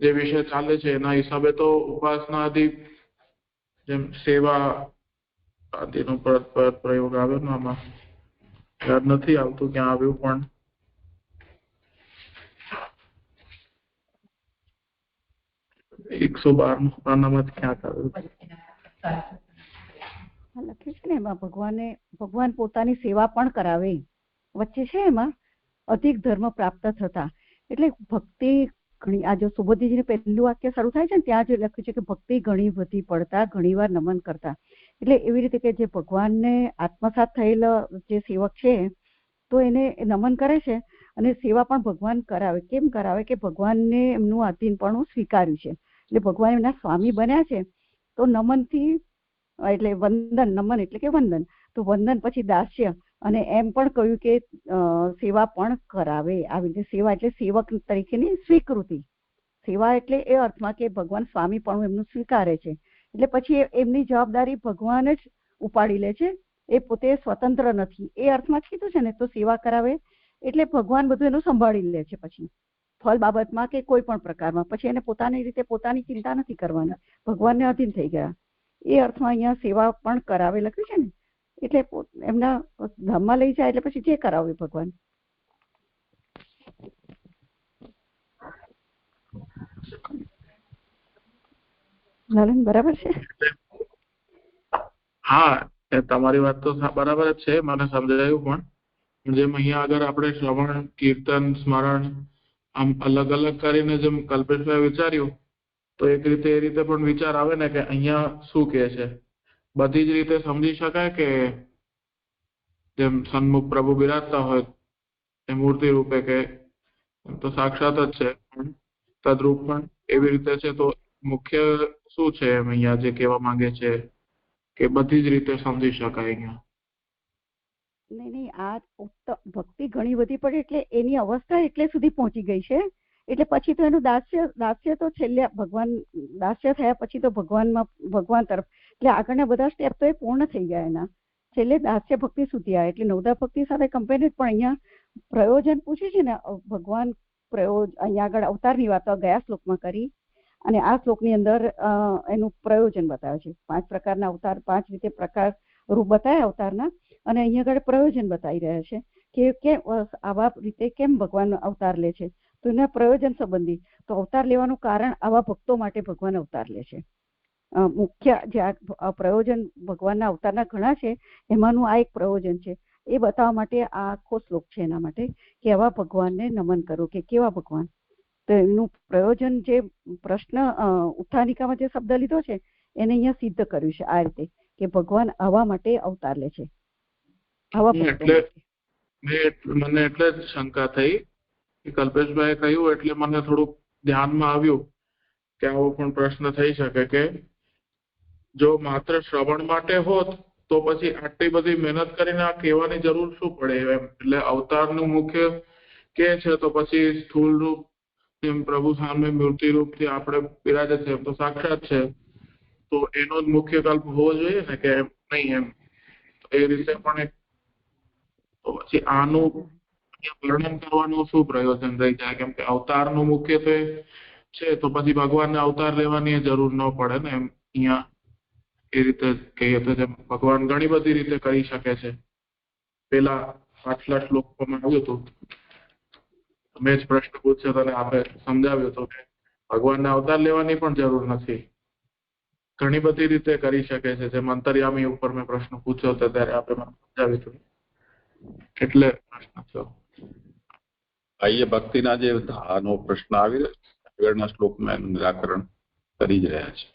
જે વિષય ચાલે છે એના હિસાબે તો ઉપાસના આદિ જેમ સેવા આદિનો પ્રયોગ આવ્યો ને, આમાં યાદ નથી આવતું ક્યાં આવ્યું, પણ એકસો 12 પાનામાં ક્યાંક આવ્યું. લખ્યું છે ને એમાં ભગવાન પોતાની સેવા પણ કરાવે. વચ્ચે છે એમાં અધિક ધર્મ પ્રાપ્ત થતા, એટલે ભક્તિ ઘણી, આ જો સુબોધીજીનું પહેલું વાક્ય શરૂ થાય છે ને ત્યાં જો લખ્યું છે કે ભક્તિ ઘણી બધી પડતા, ઘણી વાર નમન કરતા. એટલે એવી રીતે કે જે ભગવાનને આત્મસાત થયેલો જે સેવક છે તો એને નમન કરે છે અને સેવા પણ ભગવાન કરાવે. કેમ કરાવે? કે ભગવાનને એમનું આધીનપણું સ્વીકાર્યું છે, એટલે ભગવાન એમના સ્વામી બન્યા છે તો નમનથી, એટલે વંદન, નમન એટલે કે વંદન, તો વંદન પછી દાસ્ય, અને એમ પણ કહ્યું કે સેવા પણ કરાવે. આવી રીતે સેવા એટલે સેવક તરીકેની સ્વીકૃતિ. સેવા એટલે એ અર્થમાં કે ભગવાન સ્વામી પણ એમનું સ્વીકારે છે, એટલે પછી એમની જવાબદારી ભગવાન જ ઉપાડી લે છે, એ પોતે સ્વતંત્ર નથી, એ અર્થમાં જ કીધું છે ને. તો સેવા કરાવે એટલે ભગવાન બધું એનું સંભાળી લે છે, પછી ફળ બાબતમાં કે કોઈ પણ પ્રકારમાં પછી એને પોતાની રીતે પોતાની ચિંતા નથી કરવાની, ભગવાનને અધીન થઈ ગયા. એ અર્થમાં અહીંયા સેવા પણ કરાવે લખ્યું છે ને, એટલે એમના ધામમાં લઈ જાય એટલે પછી જે કરાવે ભગવાન. લાલન બરાબર છે? હા, તમારી વાત તો બરાબર જ છે, મને સમજાયું. પણ જેમ અહીંયા આગળ આપણે શ્રવણ, કીર્તન, સ્મરણ આમ અલગ અલગ કરીને જેમ કલ્પેશભાઈ વિચાર્યું, તો એક રીતે એ રીતે પણ વિચાર આવે ને કે અહીંયા શું કહે છે. બધી જ રીતે સમજી શકાય કે જેમ સન્મુખ પ્રભુ બિરાજતા હોય એ મૂર્તિ રૂપે કે તો સાક્ષાત જ છે, પણ તદરૂપ પણ એવી રીતે છે. તો મુખ્ય શું છે એમ અહીંયા જે કહેવા માંગે છે કે બધી જ રીતે સમજી શકાય અહીંયા? નહીં, આ ભક્તિ ઘણી બધી પડે એટલે એની અવસ્થા એટલે સુધી પહોંચી ગઈ છે, એટલે પછી તો એનું દાસ્ય તો છેલ્લે ભગવાન, દાસ્ય થયા પછી તો ભગવાન તરફ, એટલે આગળના બધા સ્ટેપ તો એ પૂર્ણ થઈ ગયા એના, છેલ્લે દાસ્ય ભક્તિ સુધી આવે. એટલે નવદા ભક્તિ સાથે કમ્પેરિઝ. પણ અહીંયા પ્રયોજન પૂછે છે ને ભગવાન, અહીંયા આગળ અવતારની વાતો ગયા શ્લોકમાં કરી, અને આ શ્લોકની અંદર એનું પ્રયોજન બતાવે છે. 5 પ્રકારના અવતાર, 5 રીતે પ્રકાર રૂપ બતાવ્યા અવતારના, અને અહીંયા આગળ પ્રયોજન બતાવી રહ્યા છે કે આવા રીતે કેમ ભગવાન અવતાર લે છે. તો એના પ્રયોજન સંબંધી તો અવતાર લેવાનું કારણ આવા ભક્તો માટે ભગવાન અવતાર લે છે. મુખ્ય જે આ પ્રયોજન ભગવાનના અવતારના ઘણા છે, એમાંનું આ એક પ્રયોજન છે. એ બતાવવા માટે આ આખો શ્લોક છે એના માટે કે આવા ભગવાનને નમન કરો કે કેવા ભગવાન. તો એનું પ્રયોજન જે પ્રશ્ન ઉત્થાનિકામાં જે શબ્દ લીધો છે એને અહીંયા સિદ્ધ કર્યું છે આ રીતે કે ભગવાન આવા માટે અવતાર લે છે. આવા મને એટલે જ શંકા થઈ કે કલ્પેશભાઈ કહ્યું એટલે મને થોડુંક ધ્યાનમાં આવ્યું કે આવો પણ પ્રશ્ન થઈ શકે કે જો માત્ર શ્રવણ માટે હોત તો પછી આટલી બધી મહેનત કરીને આ કહેવાની જરૂર શું પડે એમ. એટલે અવતારનું મુખ્ય કે છે તો પછી સ્થૂળ રૂપ જેમ પ્રભુ સામે મૂર્તિ રૂપથી આપણે બિરાજે છે એમ તો સાક્ષાત છે, તો એનો જ મુખ્ય કલ્પ હોવો જોઈએ ને કે નહીં એમ. એ રીતે પણ તો પછી આનું વર્ણન કરવાનું શું પ્રયોજન રહી જાય, કેમ કે અવતારનું મુખ્યત્વે છે તો પછી ભગવાનને અવતાર લેવાની જરૂર ન પડે ને એમ. અહીંયા એ રીતે કહીએ તો જેમ ભગવાન ઘણી બધી રીતે કરી શકે છે. પેલા પાછલા શ્લોકમાં આવ્યું હતું, મેં જ પ્રશ્ન પૂછ્યો અને આપણે સમજાવ્યું હતું કે ભગવાનને અવતાર લેવાની પણ જરૂર નથી, ઘણી બધી રીતે કરી શકે છે. જેમ અંતર્યામી ઉપર મેં પ્રશ્ન પૂછ્યો હતો ત્યારે આપણે સમજાવ્યું હતું, એટલે પ્રશ્ન થયો. બાહ્ય ભક્તિના જે ધાનો પ્રશ્ન આવી આગળના શ્લોકમાં એનું નિરાકરણ કરી જ રહ્યા છે.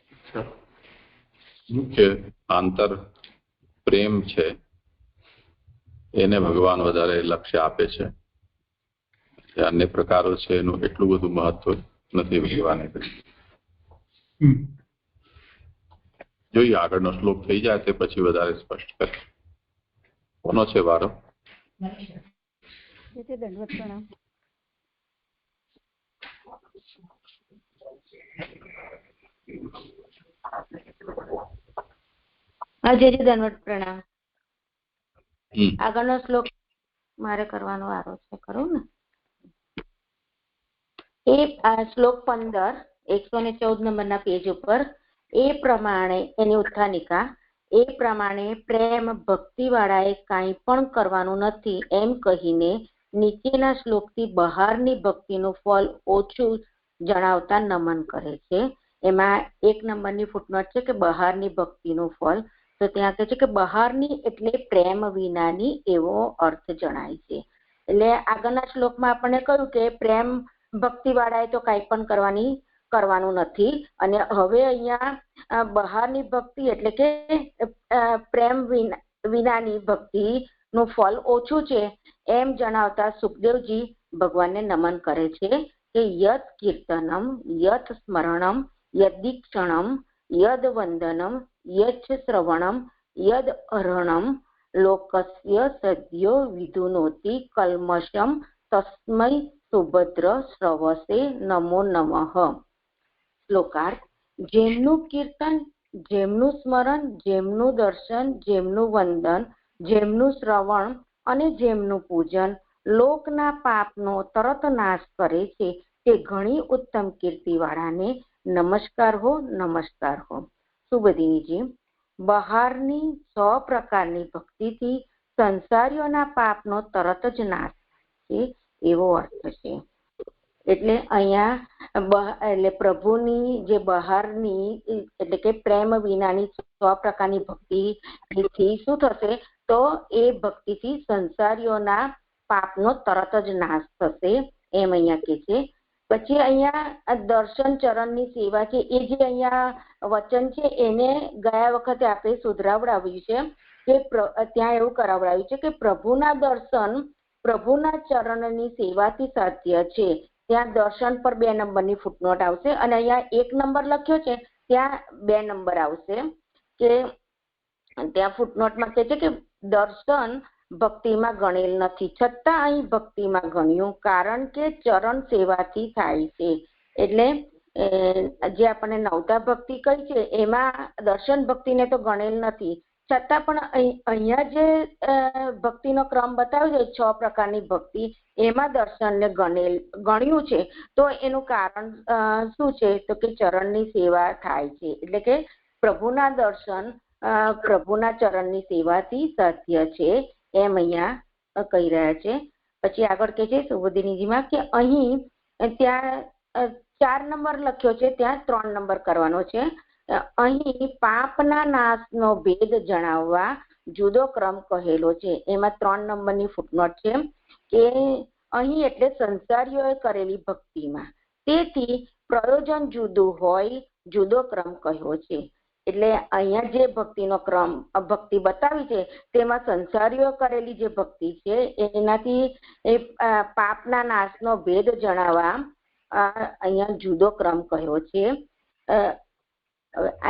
મુખ્ય આંતર પ્રેમ છે એને ભગવાન વધારે લક્ષ્ય આપે છે. અન્ય પ્રકારો છે એનું એટલું બધું મહત્વ નથી ભગવાને કર્યું. જોઈએ આગળનો શ્લોક થઈ જાય તે પછી વધારે સ્પષ્ટ કરે. કોનો છે વારો? દંડવત પ્રણામ. દંડવત પ્રણામ. આગળનો શ્લોક મારે કરવાનો વારો છે, ખરું ને? એ શ્લોક 15 114 નંબરના પેજ ઉપર એ પ્રમાણે એની ઉત્થાનિકા એ પ્રમાણે પ્રેમ ભક્તિ વાળાએ કાંઈ પણ કરવાનું નથી એમ કહીને નીચેના શ્લોકથી બહારની ભક્તિનું ફળ ઓછું જણાવતા નમન કરે છે. એમાં 1 નંબરની ફૂટનોટ છે કે બહારની ભક્તિનું ફળ. તો ત્યાં કહે છે કે બહારની એટલે પ્રેમ વિનાની એવો અર્થ જણાય છે. એટલે આગળના શ્લોકમાં આપણને કહ્યું કે પ્રેમ ભક્તિ વાળાએ તો કાંઈ પણ કરવાનું નથી, અને હવે અહીંયા બહારની ભક્તિ એટલે કે પ્રેમ વિનાની ભક્તિ નું ફળ ઓછું છે એમ જણાવતા સુખદેવજી ભગવાનને નમન કરે છે કે યત કીર્તનમ યત સ્મરણમ યદીક્ષણમ યદ વંદનમ યચ્છ શ્રવણમ યદ અર્હણમ લોકસ્ય સદ્યો વિધુનોતિ કલ્મષમ તસ્મૈ સુભદ્ર શ્રવસે નમો નમઃ. શ્લોકાર્થ: જેમનું કીર્તન, જેમનું સ્મરણ, જેમનું દર્શન, જેમનું વંદન, જેમનું શ્રવણ અને જેમનું પૂજન લોકના પાપનો તરત નાશ કરે છે તે ઘણી ઉત્તમ કીર્તિવાળાને નમસ્કાર હો, નમસ્કાર હો. સુબોધિનીજી, બહારની 100 પ્રકારની ભક્તિથી સંસારીઓના પાપનો તરત જ નાશ છે એવો અર્થ છે. એટલે અહીંયા એટલે પ્રભુની જે બહારની એટલે કે પ્રેમ વિનાની 100 પ્રકારની ભક્તિથી શું થશે તો એ ભક્તિથી સંસારીઓના પાપનો તરત જ નાશ થશે એમ અહીંયા કે છે. પછી અહીંયા દર્શન ચરણની સેવા છે એ જે અહીંયા વચન છે એને ગયા વખતે આપણે સુધરાવડાવ્યું છે કે ત્યાં એવું કરાવડાવ્યું છે કે પ્રભુના દર્શન પ્રભુના ચરણની સેવાથી સાધ્ય છે. ત્યાં દર્શન પર 2 નંબરની ફૂટનોટ આવશે અને અહીંયા 1 નંબર લખ્યો છે ત્યાં 2 નંબર આવશે કે ત્યાં ફૂટનોટમાં કહે છે કે દર્શન ભક્તિમાં ગણેલ નથી, છતાં અહીં ભક્તિમાં ગણ્યું, કારણ કે ચરણ સેવાથી થાય છે. એટલે જે આપણને નવતા ભક્તિ કહી છે એમાં દર્શન ભક્તિને તો ગણેલ નથી, છતાં પણ અહીંયા જે ભક્તિનો ક્રમ બતાવ્યો છે 6 પ્રકારની ભક્તિ એમાં દર્શનને ગણ્યું છે. તો એનું કારણ શું છે તો કે ચરણની સેવા થાય છે, એટલે કે પ્રભુના દર્શન પ્રભુના ચરણની સેવાથી સાધ્ય છે એમ અહીંયા કહી રહ્યા છે. પછી આગળ કે છે સુબોધિનીજીમાં કે અહીં ત્યાં 4 નંબર લખ્યો છે, ત્યાં 3 નંબર કરવાનો છે. અહીં પાપના નાશનો ભેદ જણાવવા જુદો ક્રમ કહેલો છે. એમાં 3 નંબરની ફૂટનોટ છે કે અહીં એટલે સંસારીઓએ કરેલી ભક્તિમાં, તેથી પ્રયોજન જુદું હોય, જુદો ક્રમ કહ્યો છે. એટલે અહીંયા જે ભક્તિનો ક્રમ ભક્તિ બતાવી છે તેમાં સંસારીઓ કરેલી જે ભક્તિ છે એનાથી એ પાપના નાશનો ભેદ જણાવવા અહીંયા જુદો ક્રમ કહ્યો છે.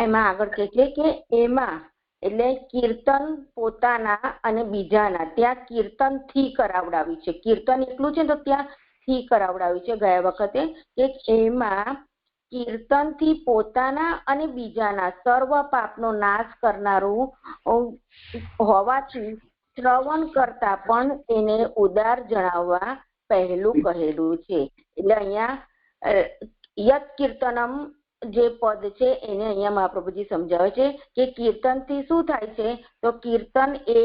એમાં આગળ કહે છે કે એમાં એટલે કીર્તન પોતાના અને બીજાના, ત્યાં કીર્તન થી કરાવડાવ્યું છે. કીર્તન એટલું છે તો ત્યાં થી કરાવડાવ્યું છે ગયા વખતે, કે એમાં કીર્તન થી પોતાના અને બીજાના સર્વ પાપનો નાશ કરનારું હોવાથી શ્રવણ કરતા પણ એને ઉદાર જણાવવા પહેલું કહેલું છે. એટલે અહીંયા યત કીર્તનમ જે પદ છે એને અહીંયા મહાપ્રભુજી સમજાવે છે કે કીર્તન થી શું થાય છે, તો કીર્તન એ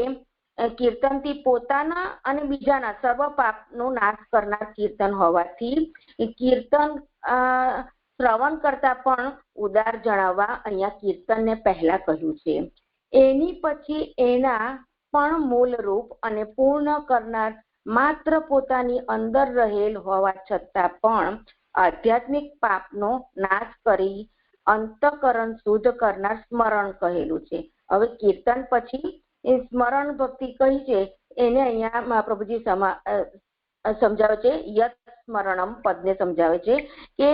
કીર્તનથી પોતાના અને બીજાના સર્વ પાપનો નાશ કરનાર કીર્તન હોવાથી કીર્તન શ્રવણ કરતા પણ ઉદાર જણાવવા અહીંયા કીર્તનને પહેલા કહ્યું છે. એની પછી એના પણ મૂળ રૂપ અને પૂર્ણ કરનાર માત્ર પોતાની અંદર રહેલ હોવા છતાં પણ આધ્યાત્મિક પાપનો નાશ કરી અંતઃકરણ શુદ્ધ કરનાર સ્મરણ કહેલું છે. હવે કીર્તન પછી એ સ્મરણ ભક્તિ કહી છે એને અહીંયા મહાપ્રભુજી સમજાવે છે. યત સ્મરણમ પદને સમજાવે છે કે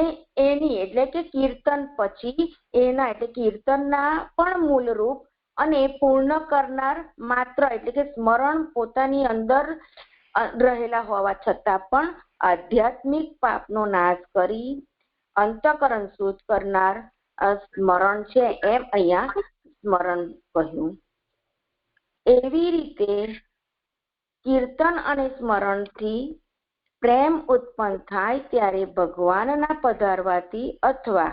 એની એટલે કે કીર્તન પછી એના એટલે કીર્તનના પણ મૂળ રૂપ અને પૂર્ણ કરનાર માત્ર એટલે કે સ્મરણ પોતાની અંદર રહેલા હોવા છતાં પણ આધ્યાત્મિક પાપનો નાશ કરી અંતઃકરણ શુદ્ધ કરનાર સ્મરણ છે, એમ અહીંયા સ્મરણ કહ્યું. એવી રીતે કીર્તન અને સ્મરણથી પ્રેમ ઉત્પન્ન થાય ત્યારે ભગવાનના પધારવાથી અથવા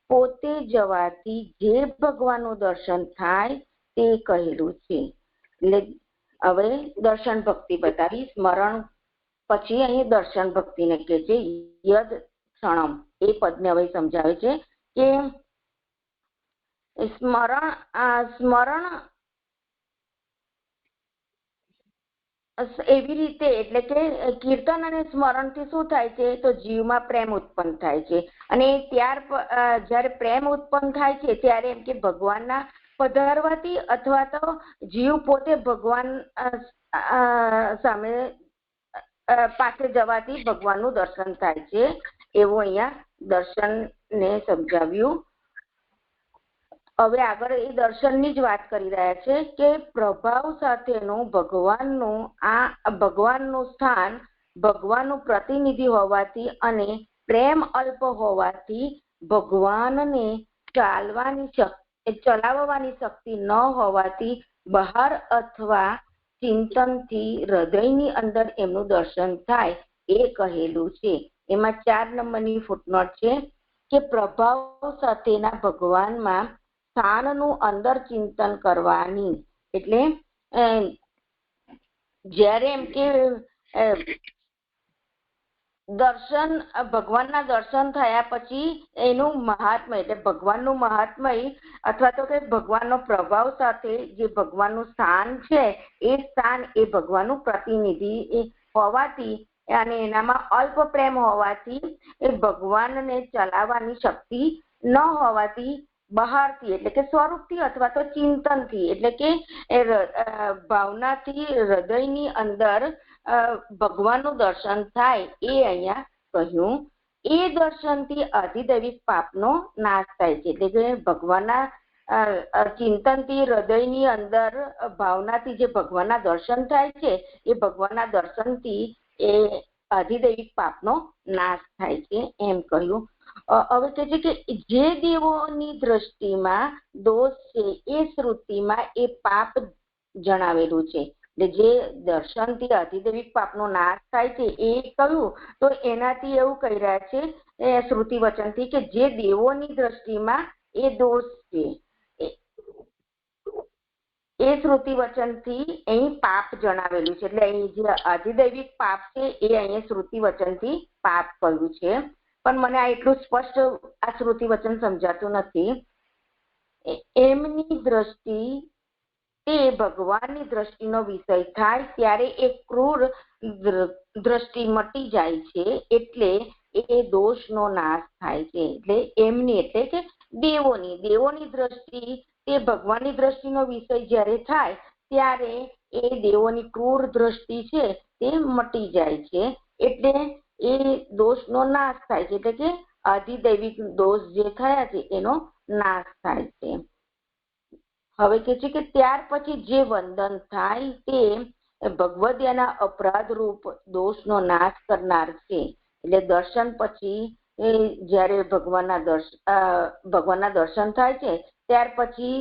પોતે જવાથી જે ભગવાનનું દર્શન થાય તે કહેલું છે. એટલે હવે દર્શન ભક્તિ બતાવી. સ્મરણ પછી અહીં દર્શન ભક્તિને કહે છે યદ ક્ષણમ, એ પદને હવે સમજાવે છે કે સ્મરણ એવી રીતે એટલે કે કીર્તન અને સ્મરણથી શું થાય છે, તો જીવમાં પ્રેમ ઉત્પન્ન થાય છે. અને જ્યારે પ્રેમ ઉત્પન્ન થાય છે ત્યારે એમ કે ભગવાનના પધારવાથી અથવા તો જીવ પોતે ભગવાન સામે પાસે જવાથી ભગવાનનું દર્શન થાય છે, એવું અહીંયા દર્શનને સમજાવ્યું. હવે આગળ એ દર્શનની જ વાત કરી રહ્યા છે કે પ્રભાવ સાથેનું ભગવાનનું સ્થાન ભગવાનનું પ્રતિનિધિ હોવાથી અને પ્રેમ અલ્પ હોવાથી ભગવાનને ચલાવવાની શક્તિ ન હોવાથી બહાર અથવા ચિંતનથી હૃદયની અંદર એમનું દર્શન થાય એ કહેલું છે. એમાં 4 નંબરની ફૂટનોટ છે કે પ્રભાવ સાથેના ભગવાનમાં સ્થાનનું અંદર ચિંતન કરવાની. એટલે જ્યારે એમ કે ભગવાનના દર્શન થયા પછી એનું મહાત્મય એટલે ભગવાનનું મહાત્મય અથવા તો કે ભગવાનનો પ્રભાવ સાથે જે ભગવાનનું સ્થાન છે એ સ્થાન એ ભગવાનનું પ્રતિનિધિ હોવાથી અને એનામાં અલ્પ પ્રેમ હોવાથી એ ભગવાનને ચલાવવાની શક્તિ ન હોવાથી બહારથી એટલે કે સ્વરૂપથી અથવા તો ચિંતનથી એટલે કે ભાવનાથી હૃદયની અંદર ભગવાનનું દર્શન થાય એ અહીંયા કહ્યું. એ દર્શનથી અધિદૈવિક પાપનો નાશ થાય છે. એટલે કે ભગવાનના ચિંતનથી હૃદયની અંદર ભાવનાથી જે ભગવાનના દર્શન થાય છે એ ભગવાનના દર્શનથી એ અધિદૈવિક પાપનો નાશ થાય છે એમ કહ્યું. હવે કહે છે કે જે દેવોની દ્રષ્ટિમાં દોષ છે એ શ્રુતિમાં એ પાપ જણાવેલું છે. એટલે જે દર્શનથી અધિદૈવિક પાપનો નાશ થાય છે એ કહ્યું તો એનાથી એવું કહી રહ્યા છે શ્રુતિ વચનથી કે જે દેવોની દ્રષ્ટિમાં એ દોષ છે એ શ્રુતિ વચનથી અહીં પાપ જણાવેલું છે. એટલે અહીં જે અધિદૈવિક પાપ છે એ અહીંયા શ્રુતિ વચનથી પાપ કહ્યું છે, પણ મને આ એટલું સ્પષ્ટ આ શ્રુતિ વચન સમજાતું નથી. એમની દ્રષ્ટિ તે ભગવાનની દ્રષ્ટિનો વિષય થાય ત્યારે એ ક્રૂર દ્રષ્ટિ મટી જાય છે, એટલે એ દોષનો નાશ થાય છે. એટલે એમની એટલે કે દેવોની દ્રષ્ટિ તે ભગવાનની દ્રષ્ટિનો વિષય જ્યારે થાય ત્યારે એ દેવોની ક્રૂર દ્રષ્ટિ છે તે મટી જાય છે, એટલે એ દોષનો નાશ થાય છે. એટલે કે આધિદૈવિક દોષ જે થયા છે એનો નાશ થાય છે. હવે કે છે કે ત્યાર પછી જે વંદન થાય તે ભગવદ્યાના અપરાધ રૂપ દોષનો નાશ કરનાર છે. એટલે દર્શન પછી જ્યારે ભગવાનના દર્શન થાય છે ત્યાર પછી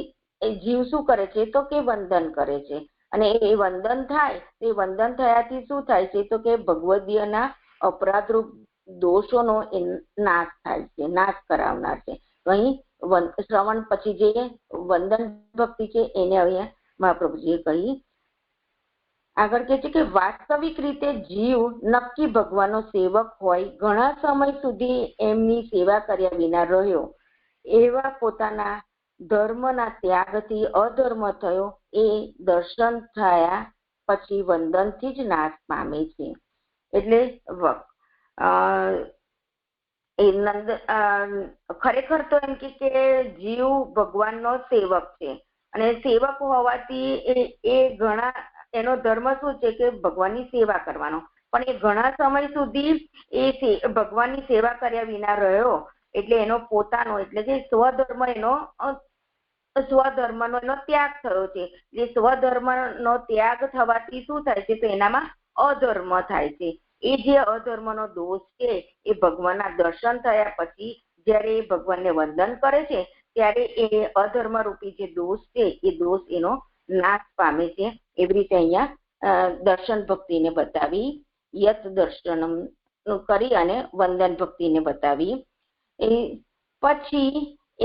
જીવ શું કરે છે તો કે વંદન કરે છે, અને એ વંદન થાય એ વંદન થયાથી શું થાય છે તો કે ભગવદ્યાના અપરાધ રૂપ દોષોનો નાશ થાય છે, નાશ કરાવનાર છે. અહીં શ્રવણ પછી જે વંદન ભક્તિ છે એને અહીંયા મહાપ્રભુજીએ કહી. આગળ કહે છે કે વાસ્તવિક રીતે જીવ નક્કી ભગવાનનો સેવક હોય, ઘણા સમય સુધી એમની સેવા કર્યા વિના રહ્યો, એવા પોતાના ધર્મના ત્યાગથી અધર્મ થયો, એ દર્શન થયા પછી વંદનથી જ નાશ પામે છે. એટલે ખરેખર તો એમ કે જીવ ભગવાનનો સેવક છે, અને સેવક હોવાથી એ ઘણા એનો ધર્મ શું છે કે ભગવાનની સેવા કરવાનો, પણ એ ઘણા સમય સુધી એ ભગવાનની સેવા કર્યા વિના રહ્યો, એટલે એનો પોતાનો એટલે કે સ્વધર્મનો એનો ત્યાગ થયો છે. એ સ્વધર્મનો ત્યાગ થવાથી શું થાય છે તો એનામાં અધર્મ થાય છે. એ જે અધર્મનો દોષ છે એ ભગવાનના દર્શન થયા પછી જ્યારે એ ભગવાનને વંદન કરે છે ત્યારે એ અધર્મ રૂપી જે દોષ છે એ દોષ એનો નાશ પામે છે. એવી રીતે અહીંયા દર્શન ભક્તિને બતાવી, યત દર્શનમ કરી અને વંદન ભક્તિને બતાવી.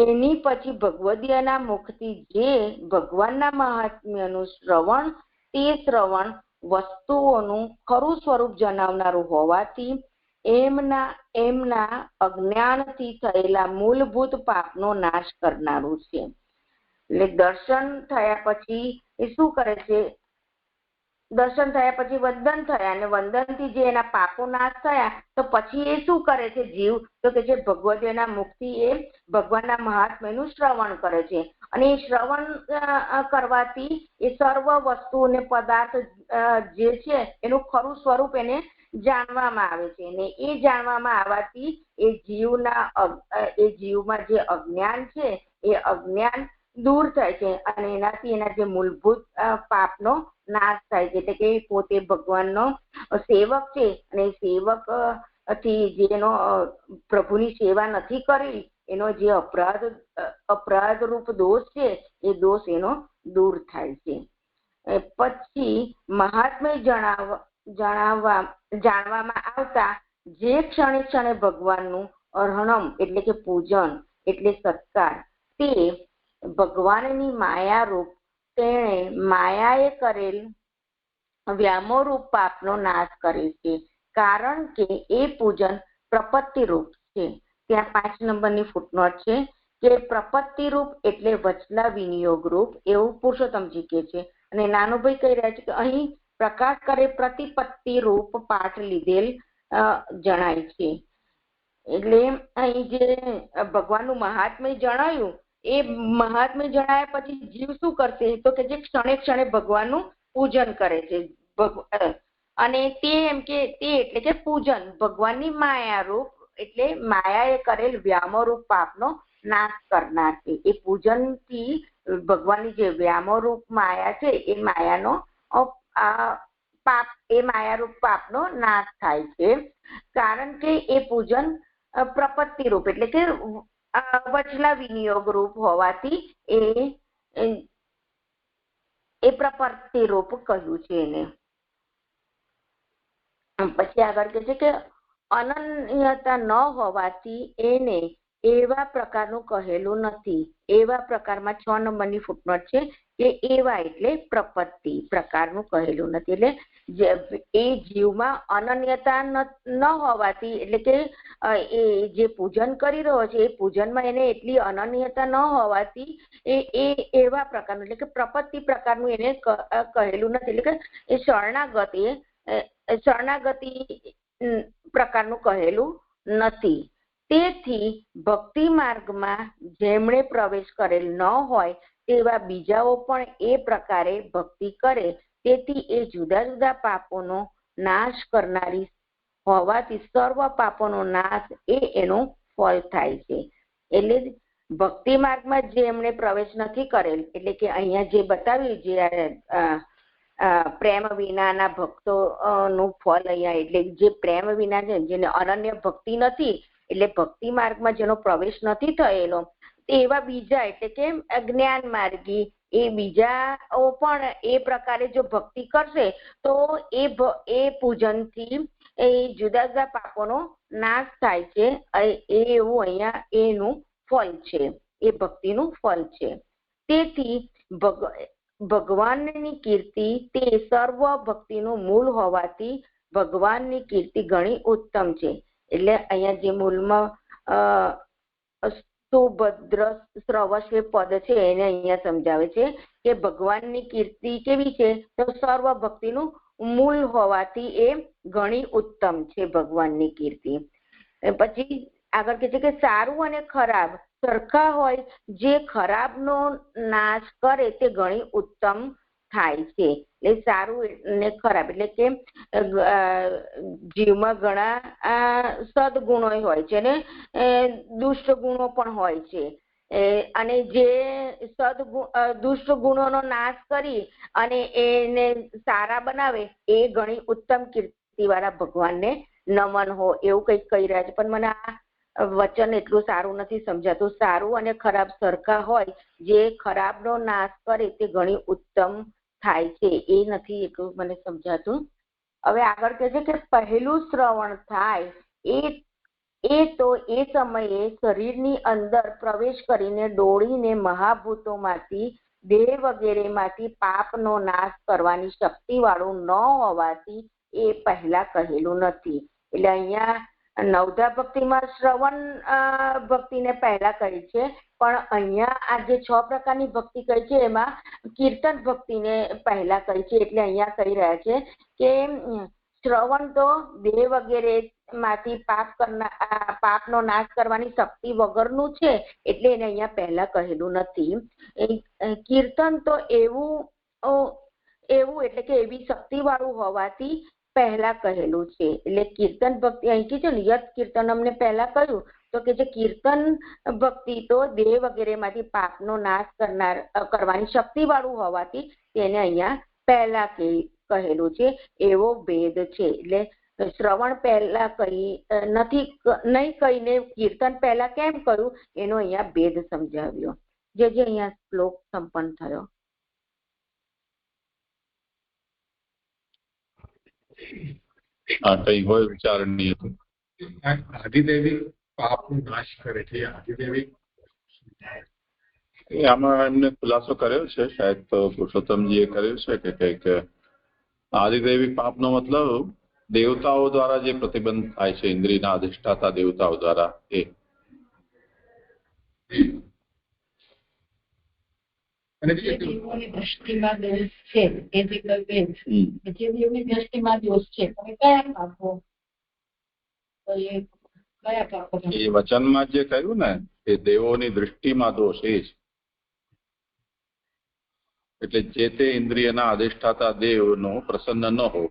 એની પછી ભગવદીયના મુખથી જે ભગવાનના મહાત્મ્યનું શ્રવણ, તે શ્રવણ વસ્તુઓનું ખરું સ્વરૂપ જણાવનારું હોવાથી એમના અજ્ઞાનથી થયેલા મૂળભૂત પાપનો નાશ કરનારું છે. એટલે દર્શન થયા પછી એ શું કરે છે, દર્શન થયા પછી વંદન થયા, અને વંદનથી જે એના પાપો નાશ થયા તો પછી એ શું કરે છે જીવ તો કે જે ભગવદીયના મુખથી એ ભગવાનના મહાત્મ્યનું શ્રવણ કરે છે, અને એ શ્રવણ કરવાથી એ સર્વ વસ્તુ અને પદાર્થ જે છે એનું ખરું સ્વરૂપ એને જાણવામાં આવે છે, અને એ જાણવામાં આવવાથી એ જીવમાં જે અજ્ઞાન છે એ અજ્ઞાન દૂર થાય છે, અને એનાથી એના જે મૂળભૂત પાપનો નાશ થાય છે. એટલે કે પોતે ભગવાનનો સેવક છે, અને સેવક થી જેનો પ્રભુની સેવા નથી કરી એનો જે અપરાધ રૂપ દોષ છે એ દોષ એનો દૂર થાય છે. પછી મહાત્મ્ય જાણવામાં આવતા જે ક્ષણે ક્ષણે ભગવાનનું અર્હણમ એટલે કે પૂજન એટલે સત્કાર, તે ભગવાનની માયા રૂપ તેણે માયાએ કરેલ વ્યામોરૂપ પાપનો નાશ કરે છે, કારણ કે એ પૂજન પ્રપત્તિ રૂપ છે. ત્યાં 5 નંબરની ફૂટનોટ છે કે પ્રપત્તિ રૂપ એટલે વચલા વિનિયોગ રૂપ, એવું પુરુષોત્તમજી કહે છે. અને નાનુભાઈ કહી રહ્યા છે કે અહીં પ્રકાશ કરે પ્રતિપત્તિ રૂપ પાઠ લીધેલ જણાય છે. એટલે અહીં જે ભગવાનનું મહાત્મ્ય જણાયું એ મહાત્મ્ય જણાયા પછી જીવ શું કરશે તો કે જે ક્ષણે ક્ષણે ભગવાનનું પૂજન કરે છે, અને તે એમ કે તે એટલે કે પૂજન ભગવાનની માયા રૂપ એટલે માયાએ કરેલ વ્યામોરૂપ પાપનો નાશ કરનાર છે. એ પૂજનથી ભગવાનની જે વ્યામોરૂપ માયા છે એ માયાનો માયારૂપ પાપનો નાશ થાય છે, કારણ કે એ પૂજન પ્રપત્તિ રૂપ એટલે કે વચલા વિનિયોગ રૂપ હોવાથી એ પ્રપત્તિ રૂપ કહ્યું છે એને. પછી આગળ કહે છે કે અનન્યતા ન હોવાથી એને એવા પ્રકારનું કહેલું નથી. એવા પ્રકારમાં 6 નંબરની ફૂટનોટ છે કે એવા એટલે પ્રપત્તિ પ્રકારનું કહેલું નથી. એટલે એ જીવમાં અનન્યતા ન હોવાથી, એટલે કે એ જે પૂજન કરી રહ્યો છે એ પૂજનમાં એને એટલી અનન્યતા ન હોવાથી એ એવા પ્રકારનું એટલે કે પ્રપત્તિ પ્રકારનું એને કહેલું નથી. એટલે કે એ શરણાગતિ પ્રકારનું કહેલું નથી. તેથી ભક્તિ માર્ગમાં જેમણે પ્રવેશ કરેલ ન હોય તેવા બીજાઓ પણ એ પ્રકારે ભક્તિ કરે. તેથી એ જુદા જુદા પાપોનો નાશ કરનારી હોવાથી સર્વ પાપોનો નાશ એનું ફળ થાય છે. એટલે ભક્તિ માર્ગમાં જેમણે પ્રવેશ નથી કરેલ, એટલે કે અહીંયા જે બતાવ્યું જે પ્રેમ વિનાના ભક્તો નું ફળ અહીંયા, એટલે જે પ્રેમ વિના છે જેને અનન્ય ભક્તિ નથી, એટલે ભક્તિ માર્ગમાં જેનો પ્રવેશ નથી થયેલો એવા બીજા એટલે કે જ્ઞાન માર્ગી એ બીજાઓ પણ એ પ્રકારે જો ભક્તિ કરશે તો એ પૂજનથી એ જુદા જુદા પાપોનો નાશ થાય છે. એવું અહીંયા એનું ફળ છે, એ ભક્તિનું ફળ છે. તેથી ભગવાનની કીર્તિ તે સર્વ ભક્તિનું મૂળ હોવાથી ભગવાનની કીર્તિ ઘણી ઉત્તમ છે. એટલે અહીંયા જે મૂળમાં સુભદ્ર શ્રવસ્વે પદ છે એને અહીંયા સમજાવે છે કે ભગવાનની કીર્તિ કેવી છે તો સર્વ ભક્તિનું મૂળ હોવાથી એ ઘણી ઉત્તમ છે ભગવાનની કીર્તિ. પછી આગળ કહે છે કે સારું અને ખરાબ સરખા હોય, જે ખરાબનો નાશ કરે તે ઘણી ઉત્તમ થાય છે. એટલે સારું ને ખરાબ એટલે કે જીવમાં ઘણા સદગુણો હોય છે ને દુષ્ટ ગુણો પણ હોય છે. અને જે દુષ્ટ ગુણોનો નાશ કરી અને એને સારા બનાવે એ ઘણી ઉત્તમ કીર્તિ વાળા ભગવાનને નમન હો, એવું કંઈક કહી રહ્યા છે. પણ મને આ વચન એટલું સારું નથી સમજાતું. સારું અને ખરાબ સરખા હોય, જે ખરાબનો નાશ કરે તે ઘણી ઉત્તમ થાય છે, એ નથી એટલું મને સમજાતું. હવે આગળ કહે છે કે પહેલું શ્રવણ થાય એ તો એ સમયે શરીરની અંદર પ્રવેશ કરીને ડોળીને મહાભૂતોમાંથી દેહ વગેરેમાંથી પાપનો નાશ કરવાની શક્તિ વાળું ન હોવાથી એ પહેલા કહેલું નથી. એટલે અહીંયા નવધા ભક્તિમાં શ્રવણ ભક્તિને પહેલા કહી છે, પણ અહીંયા આ જે 6 પ્રકારની ભક્તિ કહી છે એમાં કીર્તન ભક્તિને પહેલા કહી છે. એટલે અહીંયા કહી રહ્યા છે કે શ્રવણ તો દેહ વગેરે માંથી પાપનો નાશ કરવાની શક્તિ વગરનું છે, એટલે એને અહીંયા પહેલા કહેલું નથી. કીર્તન તો એવું એટલે કે એવી શક્તિ વાળું હોવાથી પહેલા કહેલું છે. એટલે કીર્તન ભક્તિ અહીંથી છે ને યત કીર્તન અમને પહેલા કહ્યું તો કે જે કીર્તન ભક્તિ તો દેહ વગેરે માંથી પાપનો નાશ કરવાની શક્તિ વાળું હોવાથી તેને અહીંયા પહેલા કહેલું છે, એવો ભેદ છે. એટલે શ્રવણ પહેલા નહીં કહીને કીર્તન પહેલા કેમ કહ્યું એનો અહીંયા ભેદ સમજાવ્યો. જે અહીંયા શ્લોક સંપન્ન થયો. કઈ હોય વિચારણીય હતું. આદિદેવી પાપનો નાશ કરે છે. આદિદેવી આમાં એમને ખુલાસો કર્યો છે, શાયદ તો પુરુષોત્તમજીએ કર્યો છે કે કઈક આદિદેવી પાપનો મતલબ દેવતાઓ દ્વારા જે પ્રતિબંધ થાય છે, ઇન્દ્રિયના અધિષ્ઠાતા દેવતાઓ દ્વારા એ. અને જે દેવોની દ્રષ્ટિમાં દોષ છે એ જે કહ્યું જે દેવની દ્રષ્ટિમાં દોષ છે તમે કયા પાપો તો એ કયા પાપો એ વચનમાં જે કહ્યું ને એ દેવોની દૃષ્ટિમાં દોષ એ જ એટલે જે તે ઇન્દ્રિયના અધિષ્ઠાતા દેવનો પ્રસન્ન ન હો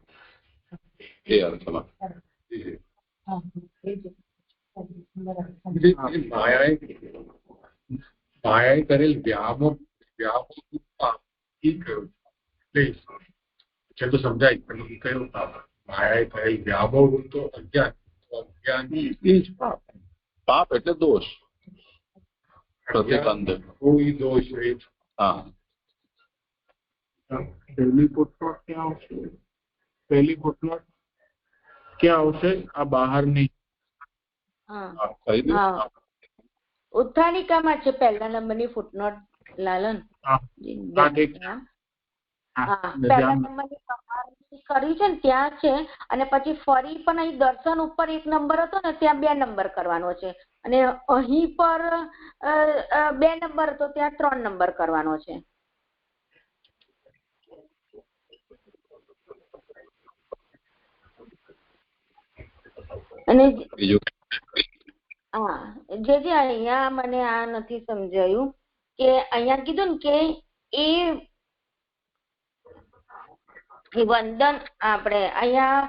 એ અર્થમાં. માયાએ કરેલ વ્યામોહ પાપ એ કયું છે તો સમજાય પણ કયું પાપ? માયાએ કરેલ વ્યામોહ તો અજ્ઞાન એ જ પાપ. પાપ એટલે દોષ, પ્રતિબંધ, કોઈ દોષ એ. હા. પહેલી ફૂટનોટ ક્યાં આવશે? પહેલી ફૂટનોટ ક્યાં આવશે? આ બહારની ઉત્થાનિકામાં છે પહેલા નંબરની ફૂટનોટ લાલન. હા ઠીક છે. હા પહેલા નંબરની કર્યું છે ને ત્યાં છે. અને પછી ફરી પણ અહીં દર્શન ઉપર 1 નંબર હતો ને ત્યાં 2 નંબર કરવાનો છે. અને અહીં પર 2 નંબર હતો ત્યાં 3 નંબર કરવાનો છે. અને હા જે અહીંયા મને આ નથી સમજાયું કે અહીંયા કીધું ને કે એ વંદન આપણે અહીંયા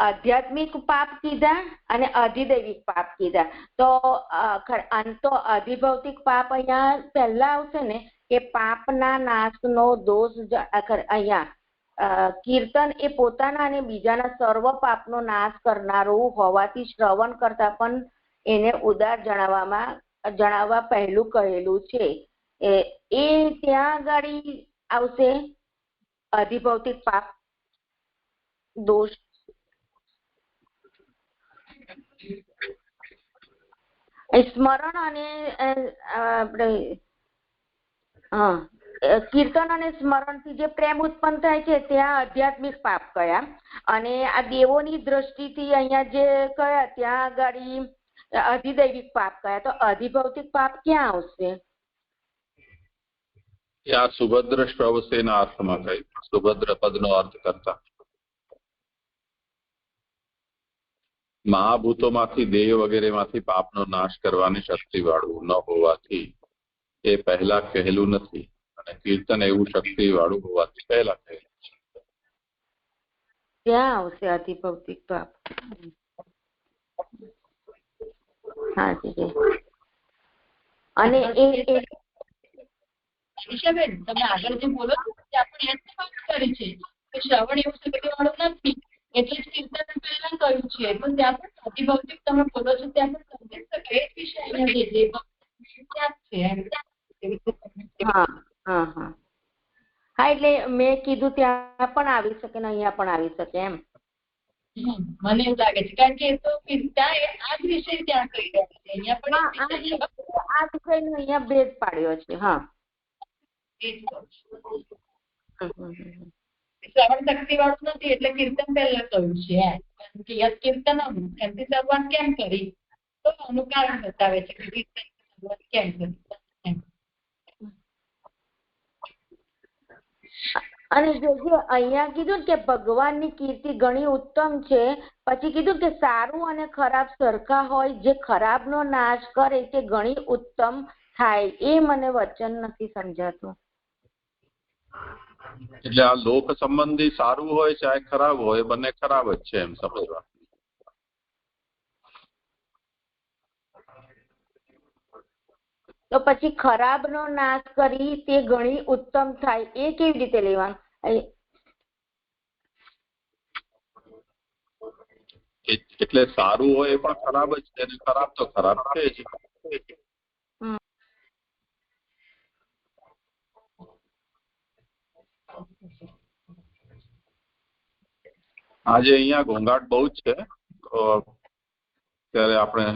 આધ્યાત્મિક પાપ કીધા અને અધિદૈવિક પાપ કીધા. તો અધિભૌતિક પાપ અહીંયા પહેલા આવશે ને કે પાપના નાશનો દોષ. અહીંયા કીર્તન એ પોતાના અને બીજાના સર્વ પાપનો નાશ કરનારું હોવાથી શ્રવણ કરતા પણ એને ઉદાર જણાવવા પહેલું કહેલું છે. એ ત્યાં આગળ આવશે અધિભૌતિક પાપ દોષ. સ્મરણ અને આપણે કીર્તન અને સ્મરણથી જે પ્રેમ ઉત્પન્ન થાય છે ત્યાં આધ્યાત્મિક પાપ કયા. અને આ દેવોની દ્રષ્ટિથી અહીંયા જે કયા ત્યાં આગળ અધિદૈવિક પાપ કયા. તો અધિભૌતિક પાપ ક્યાં આવશે? આ સુભદ્ર શ્રવસેના અર્થમાં કહી. સુભદ્ર પદનો અર્થ કરતા મહાભૂતોમાંથી દેહ વગેરેમાંથી પાપનો નાશ કરવાની શક્તિ વાળું ન હોવાથી એ પહેલા કહેલું નથી. અને કીર્તન એવું શક્તિ વાળું હોવાથી પહેલા કહેલું છે. ક્યાં આવશે અધિભૌતિક પાપ? હા અને ઈશાબેન તમે આગળ જે બોલો છો તે આપણે એને વાત કરી છે કે શ્રવણ એવું શક્તિ વાળું નથી એટલે જ કીર્તન પહેલા કહ્યું છે. પણ ત્યાં પણ અધિભૌતિક તમે બોલો છો ત્યાં પણ સમજી શકે એ જ વિષય હા એટલે મેં કીધું ત્યાં પણ આવી શકે ને અહીંયા પણ આવી શકે એમ મને એવું લાગે છે. કારણ કે એ તો ત્યાં આ જ વિષય ત્યાં કહી રહ્યા છે. અહીંયા પણ આ વિષયનો અહીંયા ભેદ પાડ્યો છે. હા શ્રવણ શક્તિ વાળું નથી એટલે કીર્તન પહેલા કહ્યું છે. કારણ કે યદ કીર્તન એમથી શરૂઆત કેમ કરી તો એનું કારણ બતાવે છે કે કીર્તન શરૂઆત કેમ કરી. અને જો અહીંયા કીધું કે ભગવાનની કીર્તિ ઘણી ઉત્તમ છે. પછી કીધું કે સારું અને ખરાબ સરખા હોય. જે ખરાબનો નાશ કરે તે ઘણી ઉત્તમ થાય. એ મને વચન નથી સમજાતું. એટલે આ લોક સંબંધી સારું હોય ચાહે ખરાબ હોય બંને ખરાબ જ છે એમ સમજવા. તો પછી ખરાબનો નાશ કરી તે ઘણી ઉત્તમ થાય એ કેવી રીતે લેવાનું? એટલે સારું હોય એ પણ ખરાબ જ છે અને ખરાબ તો ખરાબ છે જ. આજે અહીંયા ઘોંઘાટ બહુ જ છે તો ત્યારે આપણે